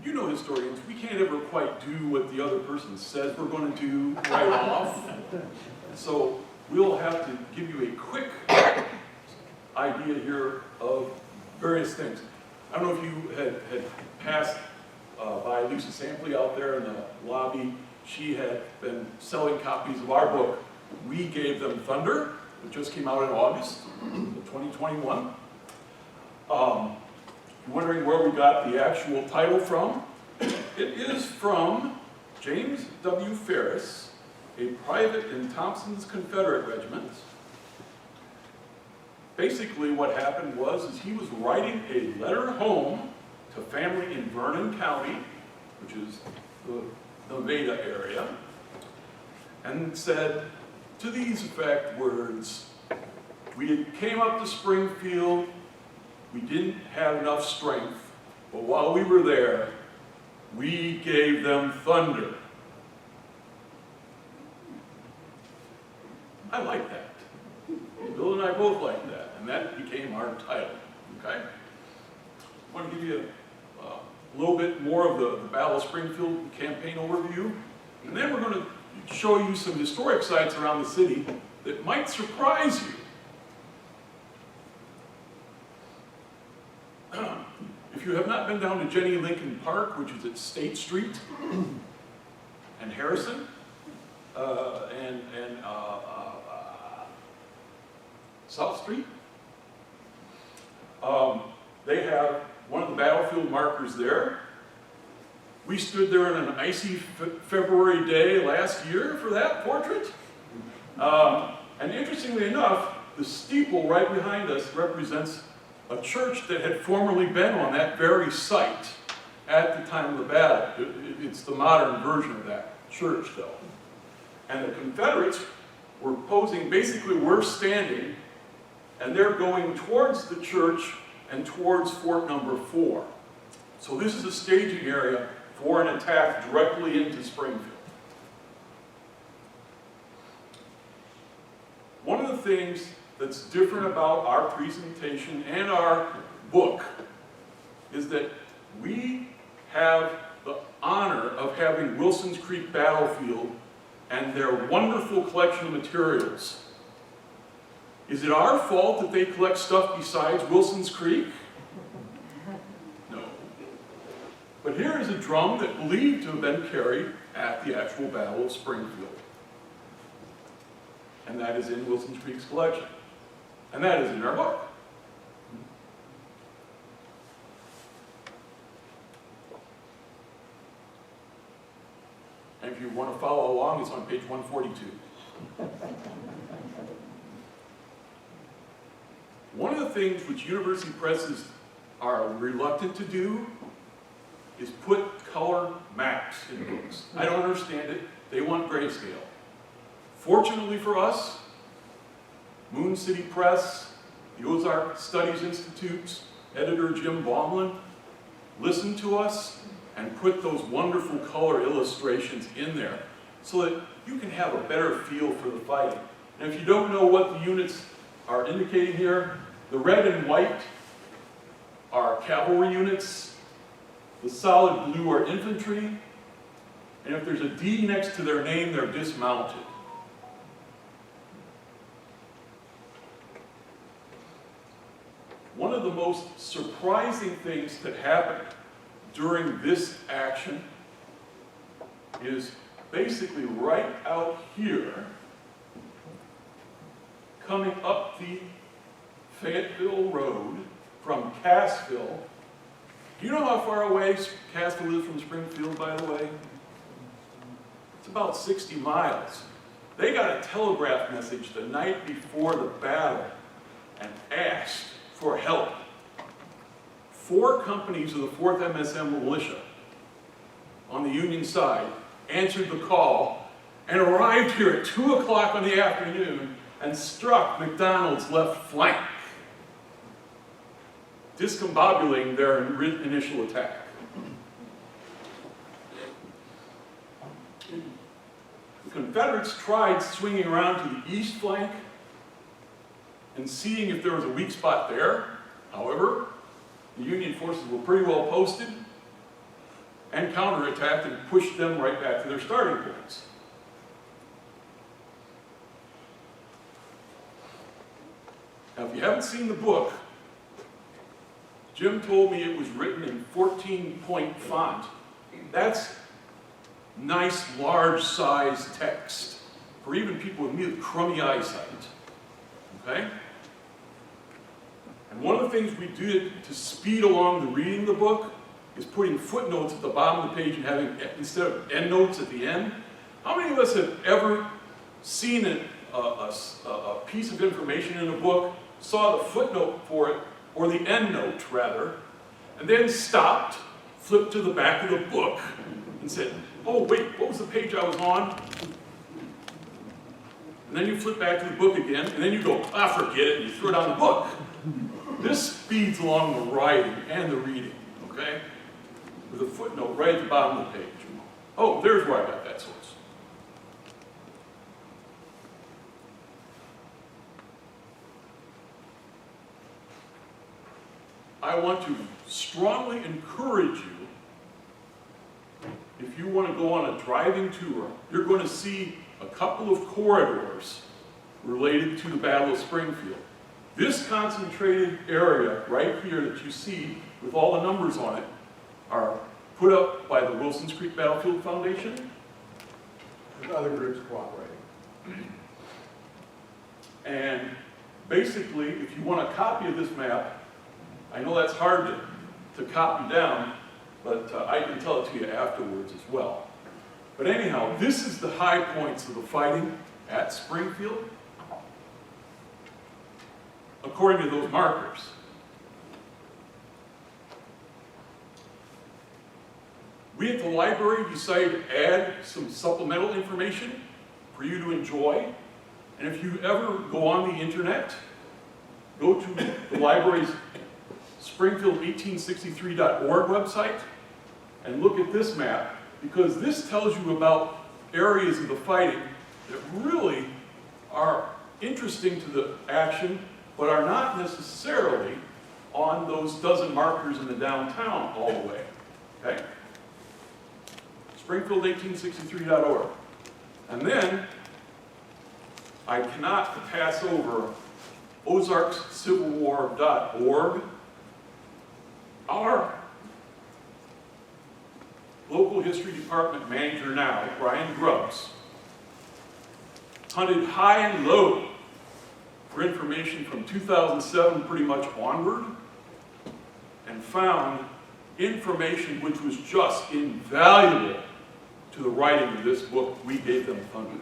You know, historians, we can't ever quite do what the other person says we're going to do right off. So we'll have to give you a quick idea here of various things. I don't know if you had passed by Lisa Sampley out there in the lobby. She had been selling copies of our book, We Gave Them Thunder. It just came out in August of 2021. You're wondering where we got the actual title from? It is from James W. Ferris, a private in Thompson's Confederate Regiment. Basically what happened was he was writing a letter home to family in Vernon County, which is the Nevada area, and said to these effect words, we came up to Springfield, we didn't have enough strength, but while we were there, we gave them thunder. I like that. Bill and I both like that, and that became our title, okay? I want to give you a little bit more of the Battle of Springfield campaign overview, and then we're going to show you some historic sites around the city that might surprise you. If you have not been down to Jenny Lincoln Park, which is at State Street and Harrison, and South Street, they have one of the battlefield markers there. We stood there on an icy February day last year for that portrait. And interestingly enough, the steeple right behind us represents a church that had formerly been on that very site at the time of the battle. It's the modern version of that church, though. And the Confederates were posing, basically we're standing, and they're going towards the church and towards Fort number 4. So this is a staging area for an attack directly into Springfield. things that's different about our presentation and our book is that we have the honor of having Wilson's Creek Battlefield and their wonderful collection of materials. Is it our fault that they collect stuff besides Wilson's Creek? No. But here is a drum that believed to have been carried at the actual Battle of Springfield. And that is in Wilson's Creek's collection. And that is in our book. And if you want to follow along, it's on page 142. One of the things which university presses are reluctant to do is put color maps in books. I don't understand it. They want grayscale. Fortunately for us, Moon City Press, the Ozark Studies Institute's editor Jim Baumlin listened to us and put those wonderful color illustrations in there so that you can have a better feel for the fighting. And if you don't know what the units are indicating here, the red and white are cavalry units, the solid blue are infantry, and if there's a D next to their name, they're dismounted. One of the most surprising things that happened during this action is basically right out here, coming up the Fayetteville Road from Cassville. Do you know how far away Cassville is from Springfield, by the way? It's about 60 miles. They got a telegraph message the night before the battle and asked for help. 4 companies of the 4th MSM Militia on the Union side answered the call and arrived here at 2 o'clock in the afternoon and struck McDonald's left flank, discombobulating their initial attack. The Confederates tried swinging around to the east flank and seeing if there was a weak spot there. However, the Union forces were pretty well posted and counterattacked and pushed them right back to their starting points. Now, if you haven't seen the book, Jim told me it was written in 14-point font. That's nice, large-size text for even people with me with crummy eyesight. Okay? And one of the things we did to speed along the reading of the book is putting footnotes at the bottom of the page and having, instead of endnotes at the end. How many of us have ever seen a piece of information in a book, saw the footnote for it, or the endnote rather, and then stopped, flipped to the back of the book, and said, oh wait, what was the page I was on? And then you flip back to the book again, and then you go, ah, forget it, and you throw down the book. This speeds along the writing and the reading, okay? With a footnote right at the bottom of the page. Oh, there's where I got that source. I want to strongly encourage you, if you want to go on a driving tour, you're going to see a couple of corridors related to the Battle of Springfield. This concentrated area right here that you see with all the numbers on it are put up by the Wilson's Creek Battlefield Foundation. With other groups cooperating. And basically, if you want a copy of this map, I know that's hard to copy down, but I can tell it to you afterwards as well. But anyhow, this is the high points of the fighting at Springfield, according to those markers. We at the library decided to add some supplemental information for you to enjoy. And if you ever go on the internet, go to the library's Springfield1863.org website and look at this map, because this tells you about areas of the fighting that really are interesting to the action, but are not necessarily on those dozen markers in the downtown all the way, okay? Springfield1863.org. And then, I cannot pass over ozarkscivilwar.org. Our local history department manager now, Brian Grubbs, hunted high and low for information from 2007 pretty much onward, and found information which was just invaluable to the writing of this book we gave them funding.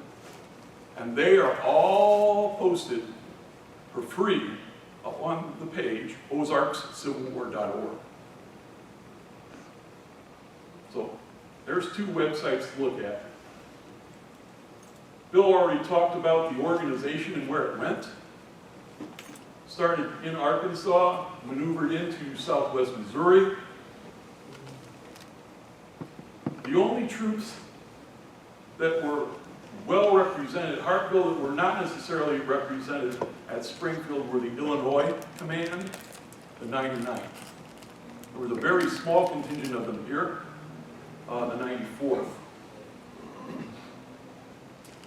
And they are all posted for free up on the page, ozarkscivilwar.org. So there's two websites to look at. Bill already talked about the organization and where it went. Started in Arkansas, maneuvered into southwest Missouri. The only troops that were well represented at Hartville that were not necessarily represented at Springfield were the Illinois Command, the 99th. There was a very small contingent of them here, the 94th.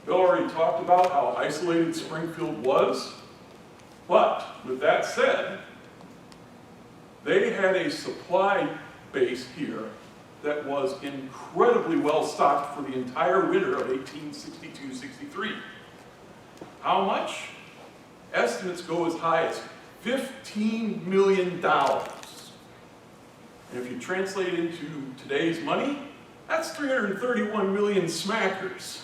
Bill already talked about how isolated Springfield was, but with that said, they had a supply base here that was incredibly well stocked for the entire winter of 1862-63. How much? Estimates go as high as $15 million. And if you translate it into today's money, that's 331 million smackers.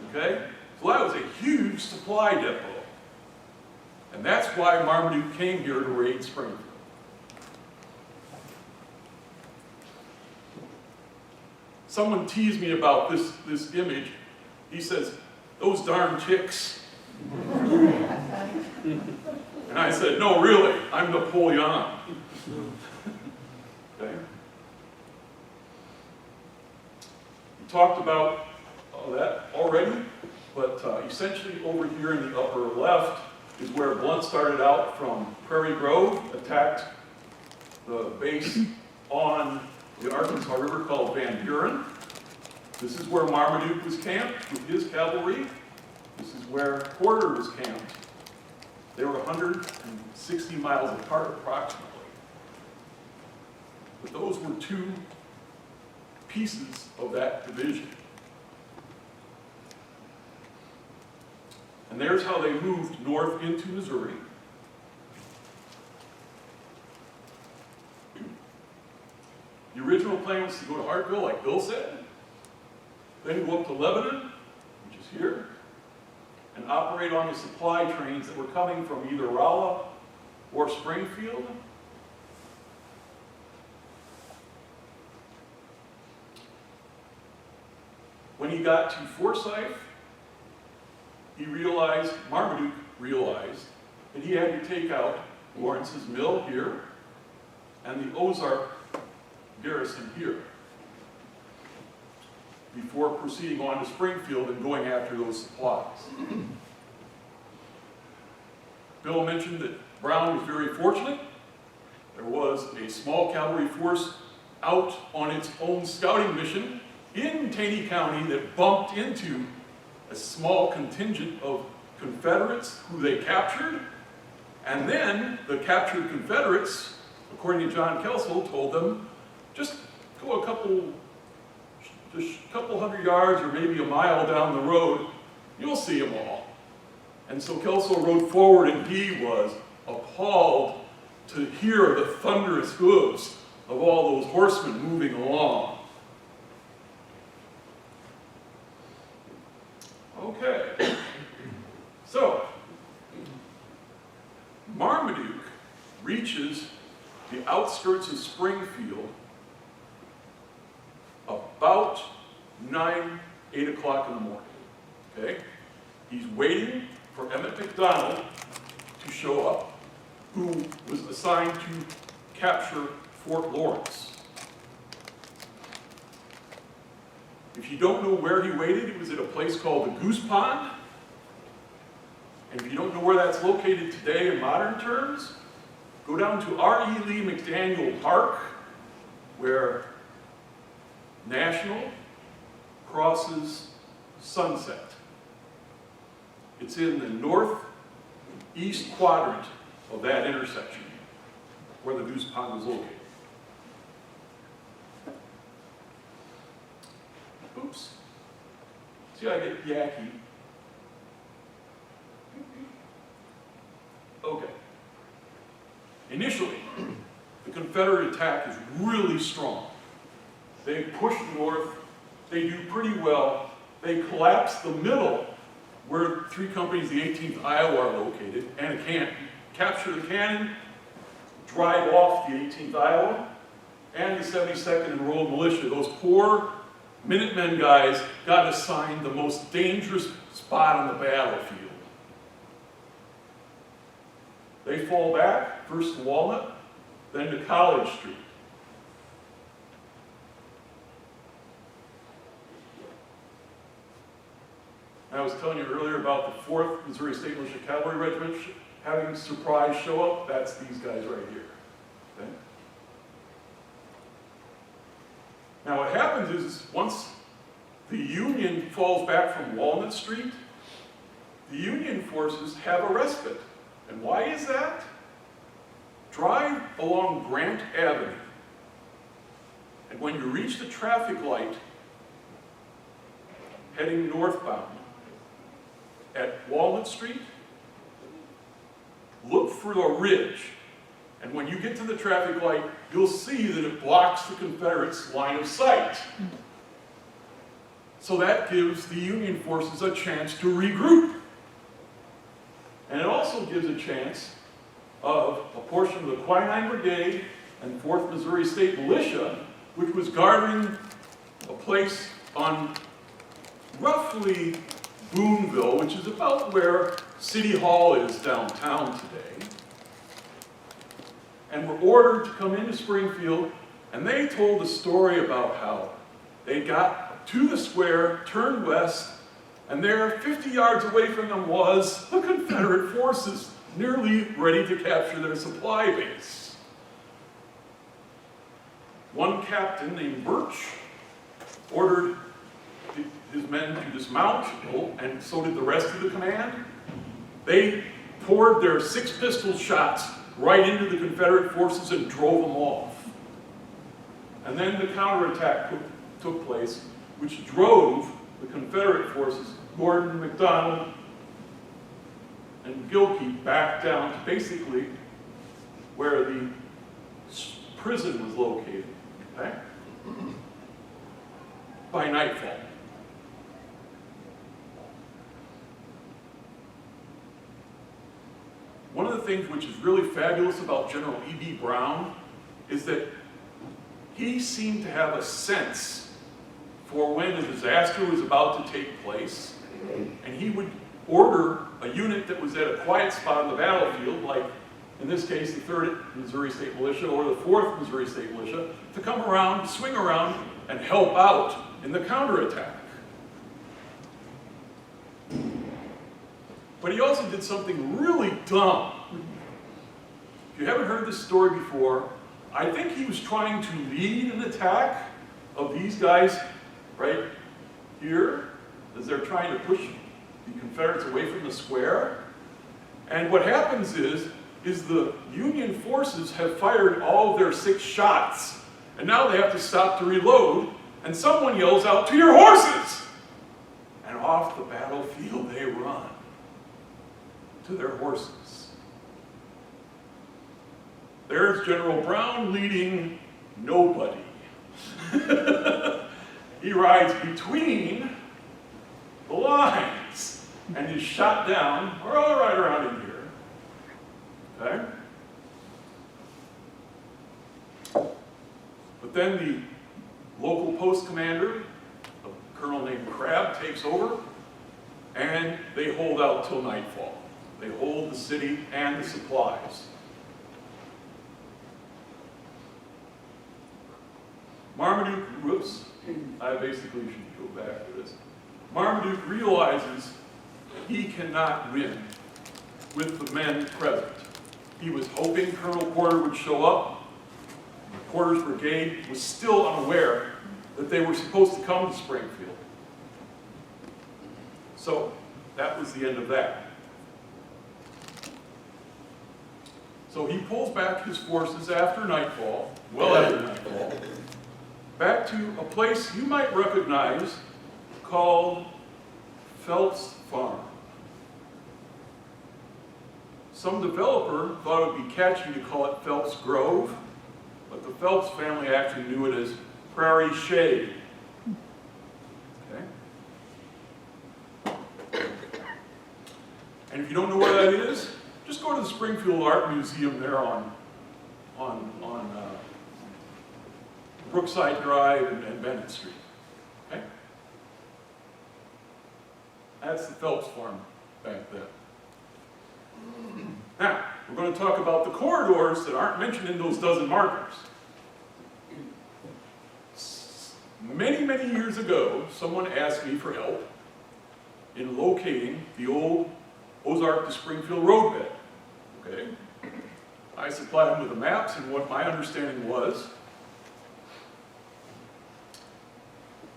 Okay? So that was a huge supply depot. And that's why Marmaduke came here to raid Springfield. Someone teased me about this image. He says, "Those darn chicks." And I said, "No, really, I'm Napoleon." Okay? We talked about that already, but essentially over here in the upper left is where Blunt started out from Prairie Grove, attacked the base on the Arkansas River called Van Buren. This is where Marmaduke was camped with his cavalry. This is where Porter was camped. They were 160 miles apart approximately. But those were two pieces of that division. And there's how they moved north into Missouri. The original plan was to go to Hartville, like Bill said, then go up to Lebanon, which is here, and operate on the supply trains that were coming from either Rolla or Springfield. When he got to Forsyth, Marmaduke realized that he had to take out Lawrence's Mill here and the Ozark Garrison here before proceeding on to Springfield and going after those supplies. Bill mentioned that Brown was very fortunate. There was a small cavalry force out on its own scouting mission in Taney County that bumped into a small contingent of Confederates who they captured, and then the captured Confederates, according to John Kelsall, told them, just go a couple hundred yards or maybe a mile down the road, you'll see them all. And so Kelsall rode forward, and he was appalled to hear the thunderous hooves of all those horsemen moving along. Okay, so Marmaduke reaches the outskirts of Springfield about 8 o'clock in the morning, okay? He's waiting for Emmett McDonald to show up, who was assigned to capture Fort Lawrence. If you don't know where he waited, it was at a place called the Goose Pond. And if you don't know where that's located today in modern terms, go down to R.E. Lee McDaniel Park, where National crosses Sunset. It's in the northeast quadrant of that intersection, where the Goose Pond is located. Oops. See, I get yacky. Okay. Initially, the Confederate attack is really strong. They push north, they do pretty well. They collapse the middle, where 3 companies, the 18th Iowa, are located, and capture the cannon, drive off the 18th Iowa, and the 72nd Enrolled Militia. Those poor Minutemen guys got assigned the most dangerous spot on the battlefield. They fall back, first to Walnut, then to College Street. I was telling you earlier about the 4th Missouri State Militia Cavalry Regiment having surprise show up. That's these guys right here. Okay? Now what happens is, once the Union falls back from Walnut Street, the Union forces have a respite. And why is that? Drive along Grant Avenue, and when you reach the traffic light heading northbound at Walnut Street, look for a ridge. And when you get to the traffic light, you'll see that it blocks the Confederates' line of sight. So that gives the Union forces a chance to regroup. And it also gives a chance of a portion of the Quinine Brigade and 4th Missouri State Militia, which was guarding a place on roughly Boonville, which is about where City Hall is downtown today, and were ordered to come into Springfield, and they told a story about how they got to the square, turned west, and there, 50 yards away from them, was the Confederate forces, nearly ready to capture their supply base. One captain named Birch ordered his men to dismount, and so did the rest of the command. They poured their 6 pistol shots right into the Confederate forces and drove them off. And then the counterattack took place, which drove the Confederate forces, Gordon, McDonald, and Gilkey, back down to basically where the prison was located, okay? By nightfall. One of the things which is really fabulous about General E.B. Brown is that he seemed to have a sense for when a disaster was about to take place, and he would order a unit that was at a quiet spot on the battlefield, like in this case the 3rd Missouri State Militia or the 4th Missouri State Militia, to come around, swing around, and help out in the counterattack. But he also did something really dumb. If you haven't heard this story before, I think he was trying to lead an attack of these guys right here, as they're trying to push the Confederates away from the square. And what happens is the Union forces have fired all of their 6 shots, and now they have to stop to reload, and someone yells out, "To your horses!" And off the battlefield they run to their horses. There's General Brown leading nobody. He rides between the lines and is shot down, or all right around in here. Okay? But then the local post commander, a colonel named Crabb, takes over, and they hold out till nightfall. They hold the city and the supplies. Marmaduke, whoops, I basically should go back to this. Marmaduke realizes he cannot win with the men present. He was hoping Colonel Porter would show up. Porter's brigade was still unaware that they were supposed to come to Springfield. So that was the end of that. So he pulls back his forces after nightfall, well after nightfall, back to a place you might recognize called Phelps Farm. Some developer thought it would be catchy to call it Phelps Grove, but the Phelps family actually knew it as Prairie Shade. Okay? And if you don't know where that is, just go to the Springfield Art Museum there on Brookside Drive and Bennett Street. Okay? That's the Phelps Farm back then. Now, we're going to talk about the corridors that aren't mentioned in those dozen markers. Many, many years ago, someone asked me for help in locating the old Ozark to Springfield roadbed. Okay? I supplied him with the maps and what my understanding was.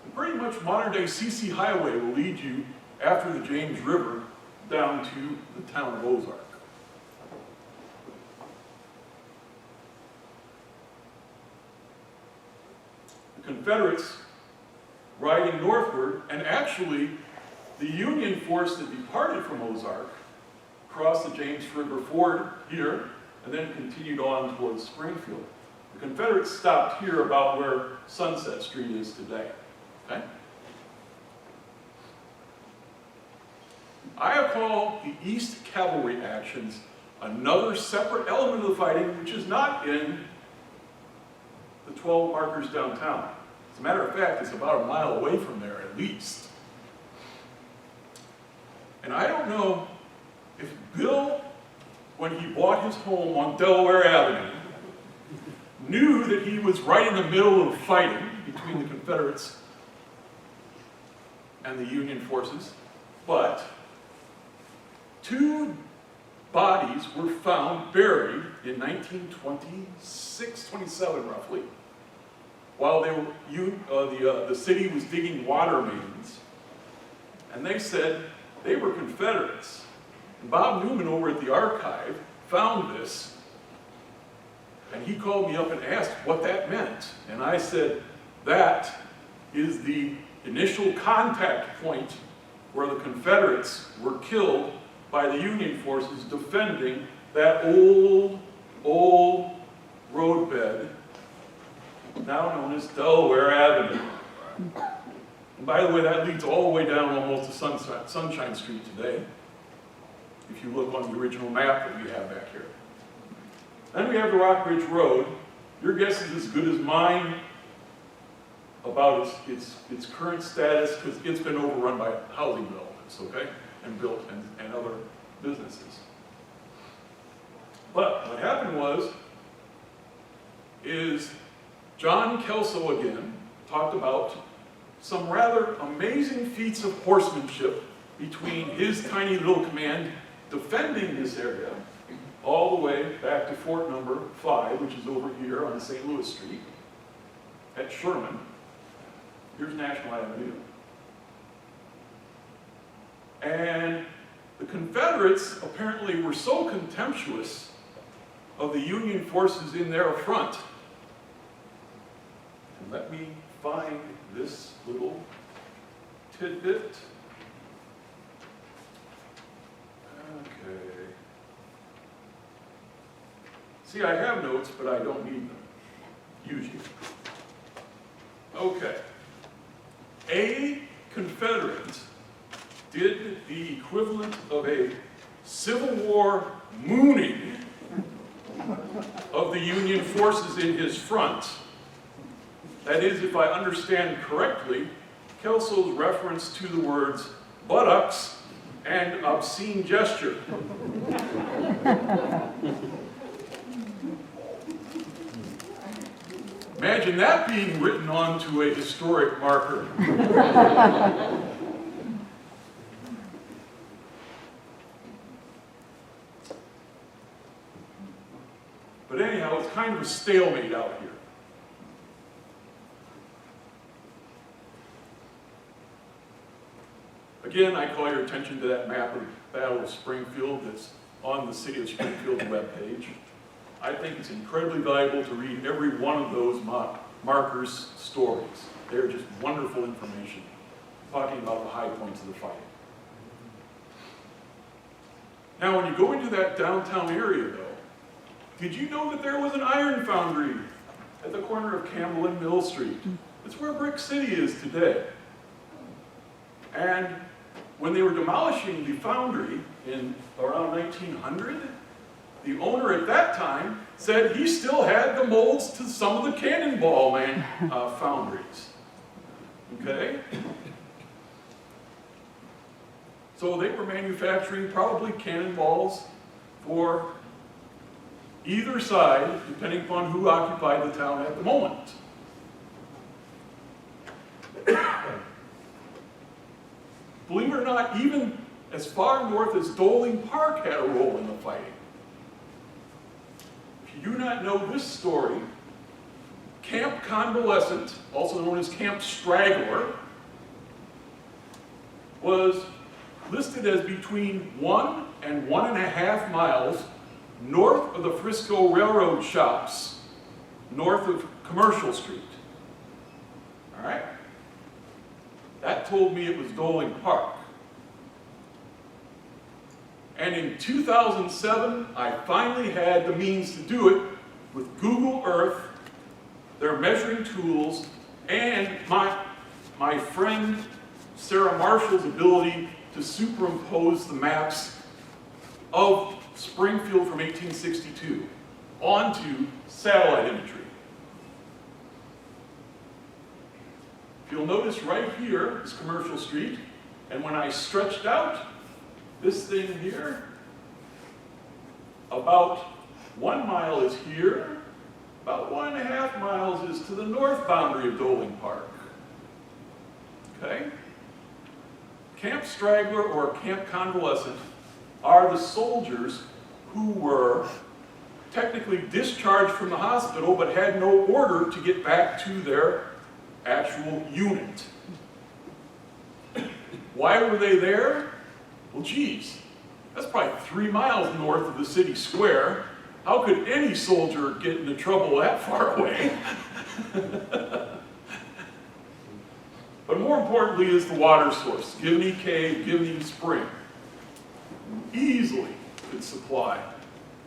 And pretty much modern-day CC Highway will lead you after the James River down to the town of Ozark. The Confederates riding northward, and actually the Union force that departed from Ozark crossed the James River Ford here and then continued on towards Springfield. The Confederates stopped here about where Sunset Street is today. Okay? I call the East Cavalry actions another separate element of the fighting which is not in the 12 markers downtown. As a matter of fact, it's about a mile away from there at least. And I don't know if Bill, when he bought his home on Delaware Avenue, knew that he was right in the middle of fighting between the Confederates and the Union forces, but two bodies were found buried in 1926, 27 roughly, while they were, the city was digging water mains, and they said they were Confederates. And Bob Newman over at the archive found this, and he called me up and asked what that meant. And I said, that is the initial contact point where the Confederates were killed by the Union forces defending that old roadbed, now known as Delaware Avenue. And by the way, that leads all the way down almost to Sunshine Street today, if you look on the original map that we have back here. Then we have the Rockbridge Road. Your guess is as good as mine about its current status, because it's been overrun by housing developments, okay? And built and other businesses. But what happened is John Kelso again talked about some rather amazing feats of horsemanship between his tiny little command defending this area all the way back to Fort Number 5, which is over here on St. Louis Street at Sherman. Here's National Avenue. And the Confederates apparently were so contemptuous of the Union forces in their front. And let me find this little tidbit. Okay. See, I have notes, but I don't need them, usually. Okay. A Confederate did the equivalent of a Civil War mooning of the Union forces in his front. That is, if I understand correctly, Kelso's reference to the words buttocks and obscene gesture. Imagine that being written onto a historic marker. But anyhow, it's kind of a stalemate out here. Again, I call your attention to that map of the Battle of Springfield that's on the City of Springfield webpage. I think it's incredibly valuable to read every one of those markers' stories. They're just wonderful information, talking about the high points of the fighting. Now, when you go into that downtown area, though, did you know that there was an iron foundry at the corner of Campbell and Mill Street? It's where Brick City is today. And when they were demolishing the foundry in around 1900, the owner at that time said he still had the molds to some of the cannonball foundries. Okay? So they were manufacturing probably cannonballs for either side, depending upon who occupied the town at the moment. Believe it or not, even as far north as Doling Park had a role in the fighting. If you do not know this story, Camp Convalescent, also known as Camp Straggler, was listed as between 1 and 1.5 miles north of the Frisco Railroad shops, north of Commercial Street. All right? That told me it was Doling Park. And in 2007, I finally had the means to do it with Google Earth, their measuring tools, and my friend Sarah Marshall's ability to superimpose the maps of Springfield from 1862 onto satellite imagery. You'll notice right here is Commercial Street, and when I stretched out this thing here, about 1 mile is here, about 1.5 miles is to the north boundary of Doling Park. Okay? Camp Straggler or Camp Convalescent are the soldiers who were technically discharged from the hospital but had no order to get back to their actual unit. Why were they there? Well, geez, that's probably 3 miles north of the city square. How could any soldier get into trouble that far away? But more importantly is the water source. Givney Cave, Givney Spring. Easily could supply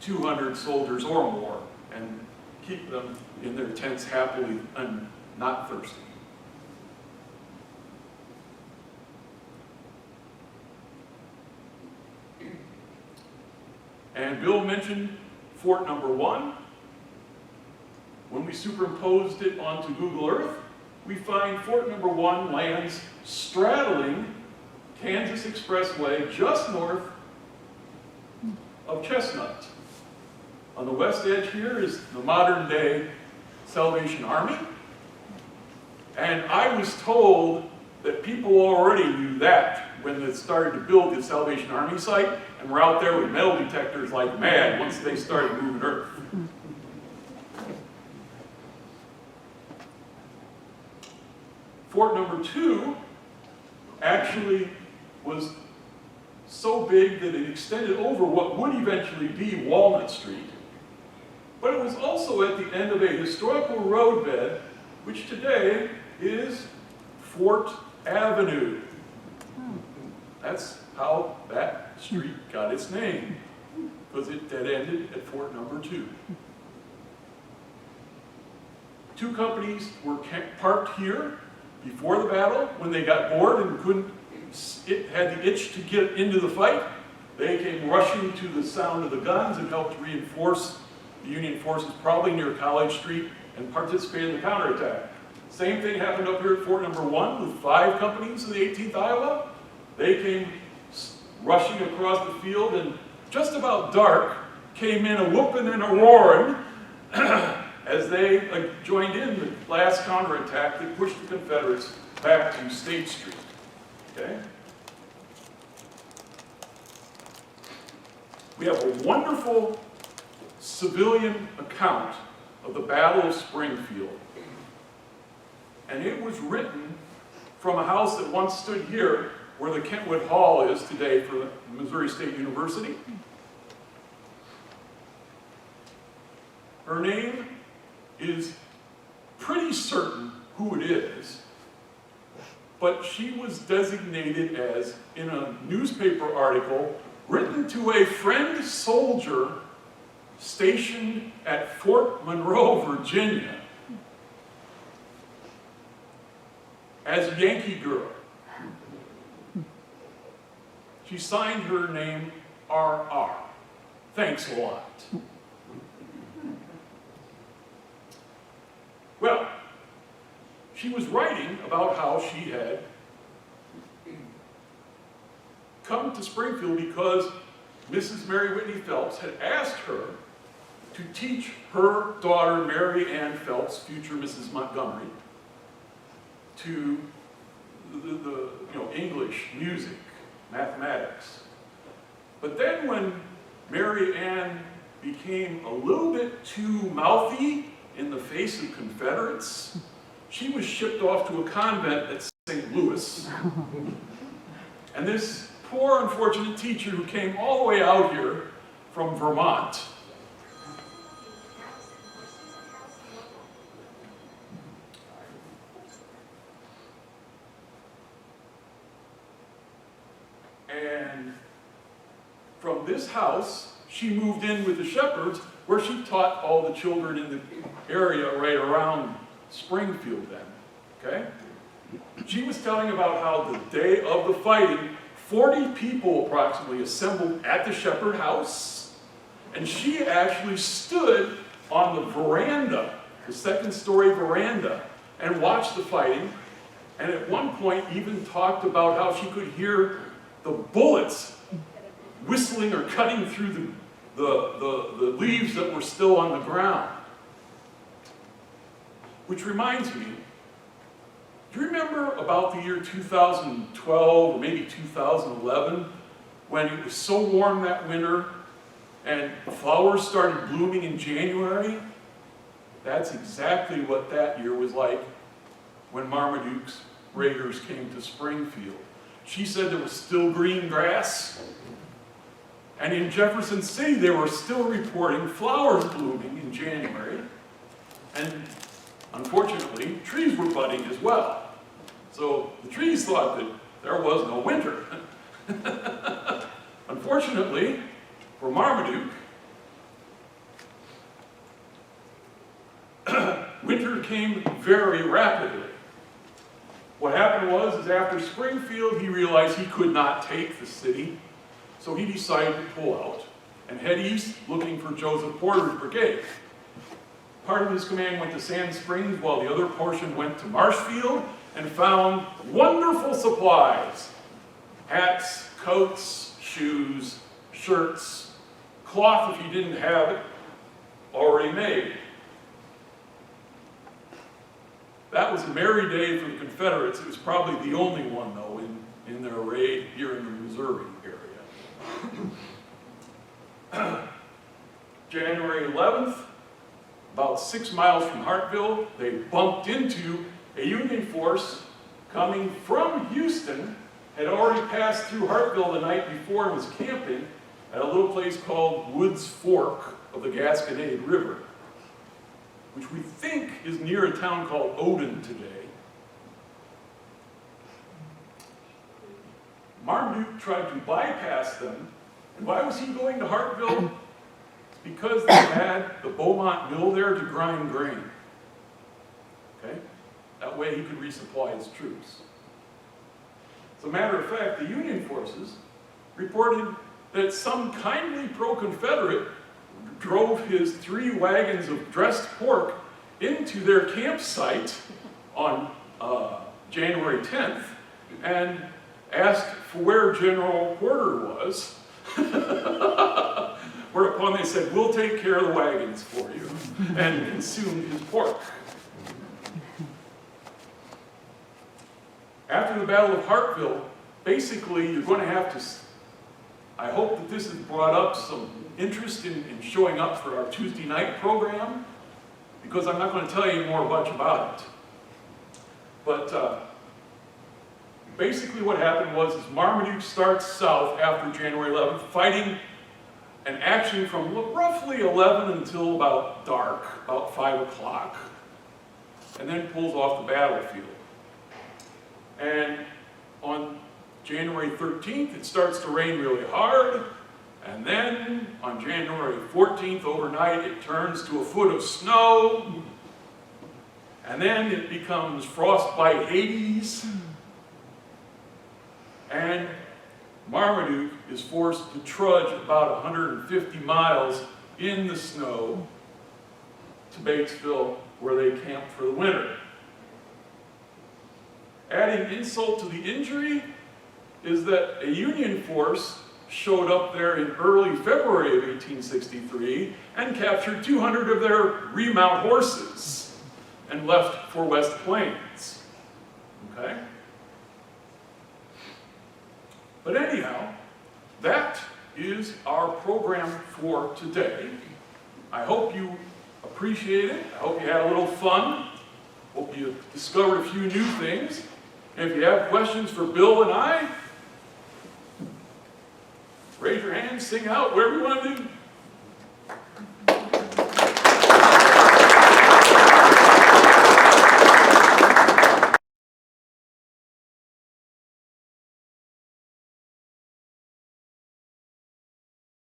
200 soldiers or more and keep them in their tents happily and not thirsty. And Bill mentioned Fort Number 1. When we superimposed it onto Google Earth, we find Fort Number 1 lands straddling Kansas Expressway just north of Chestnut. On the west edge here is the modern day Salvation Army. And I was told that people already knew that when they started to build the Salvation Army site and were out there with metal detectors like mad once they started moving earth. Fort Number 2 actually was so big that it extended over what would eventually be Walnut Street. But it was also at the end of a historical roadbed, which today is Fort Avenue. That's how that street got its name, because it dead-ended at Fort Number 2. Two companies were parked here before the battle. When they got bored and had the itch to get into the fight, they came rushing to the sound of the guns and helped reinforce the Union forces, probably near College Street, and participated in the counterattack. Same thing happened up here at Fort Number 1 with 5 companies in the 18th Iowa. They came rushing across the field and just about dark came in a whooping and a roaring as they joined in the last counterattack that pushed the Confederates back to State Street. Okay? We have a wonderful civilian account of the Battle of Springfield. And it was written from a house that once stood here, where the Kentwood Hall is today for Missouri State University. Her name is pretty certain who it is, but she was designated as, in a newspaper article, written to a friend soldier stationed at Fort Monroe, Virginia, as a Yankee girl. She signed her name R.R. Thanks a lot. Well, she was writing about how she had come to Springfield because Mrs. Mary Whitney Phelps had asked her to teach her daughter, Mary Ann Phelps, future Mrs. Montgomery, to the English, music, mathematics. But then when Mary Ann became a little bit too mouthy in the face of Confederates, she was shipped off to a convent at St. Louis. And this poor, unfortunate teacher who came all the way out here from Vermont and from this house, she moved in with the Shepherds, where she taught all the children in the area right around Springfield then, okay? She was telling about how the day of the fighting, 40 people approximately assembled at the Shepherd house, and she actually stood on the veranda, the second-story veranda, and watched the fighting, and at one point even talked about how she could hear the bullets whistling or cutting through the leaves that were still on the ground. Which reminds me, do you remember about the year 2012 or maybe 2011 when it was so warm that winter and flowers started blooming in January? That's exactly what that year was like when Marmaduke's raiders came to Springfield. She said there was still green grass, and in Jefferson City they were still reporting flowers blooming in January, and unfortunately trees were budding as well. So the trees thought that there was no winter. Unfortunately for Marmaduke, winter came very rapidly. What happened was, after Springfield, he realized he could not take the city, so he decided to pull out and head east looking for Joseph Porter's brigade. Part of his command went to Sand Springs, while the other portion went to Marshfield and found wonderful supplies: hats, coats, shoes, shirts, cloth if you didn't have it already made. That was a merry day for the Confederates. It was probably the only one, though, in their raid here in the Missouri area. January 11th, about 6 miles from Hartville, they bumped into a Union force coming from Houston, had already passed through Hartville the night before and was camping at a little place called Woods Fork of the Gasconade River, which we think is near a town called Odin today. Marmaduke tried to bypass them, and why was he going to Hartville? It's because they had the Beaumont Mill there to grind grain. Okay? That way he could resupply his troops. As a matter of fact, the Union forces reported that some kindly pro-Confederate drove his 3 wagons of dressed pork into their campsite on January 10th and asked for where General Porter was, whereupon they said, "We'll take care of the wagons for you," and consumed his pork. After the Battle of Hartville, basically you're going to have to I hope that this has brought up some interest in showing up for our Tuesday night program, because I'm not going to tell you more much about it. But basically what happened was Marmaduke starts south after January 11th, fighting an action from roughly 11 until about dark, about 5 o'clock, and then pulls off the battlefield. And on January 13th, it starts to rain really hard, and then on January 14th, overnight, it turns to a foot of snow, and then it becomes frostbite Hades, and Marmaduke is forced to trudge about 150 miles in the snow to Batesville, where they camp for the winter. Adding insult to the injury is that a Union force showed up there in early February of 1863 and captured 200 of their remount horses and left for West Plains. Okay? But anyhow, that is our program for today. I hope you appreciate it. I hope you had a little fun. Hope you discovered a few new things. And if you have questions for Bill and I, raise your hand, sing out, whatever you want to do.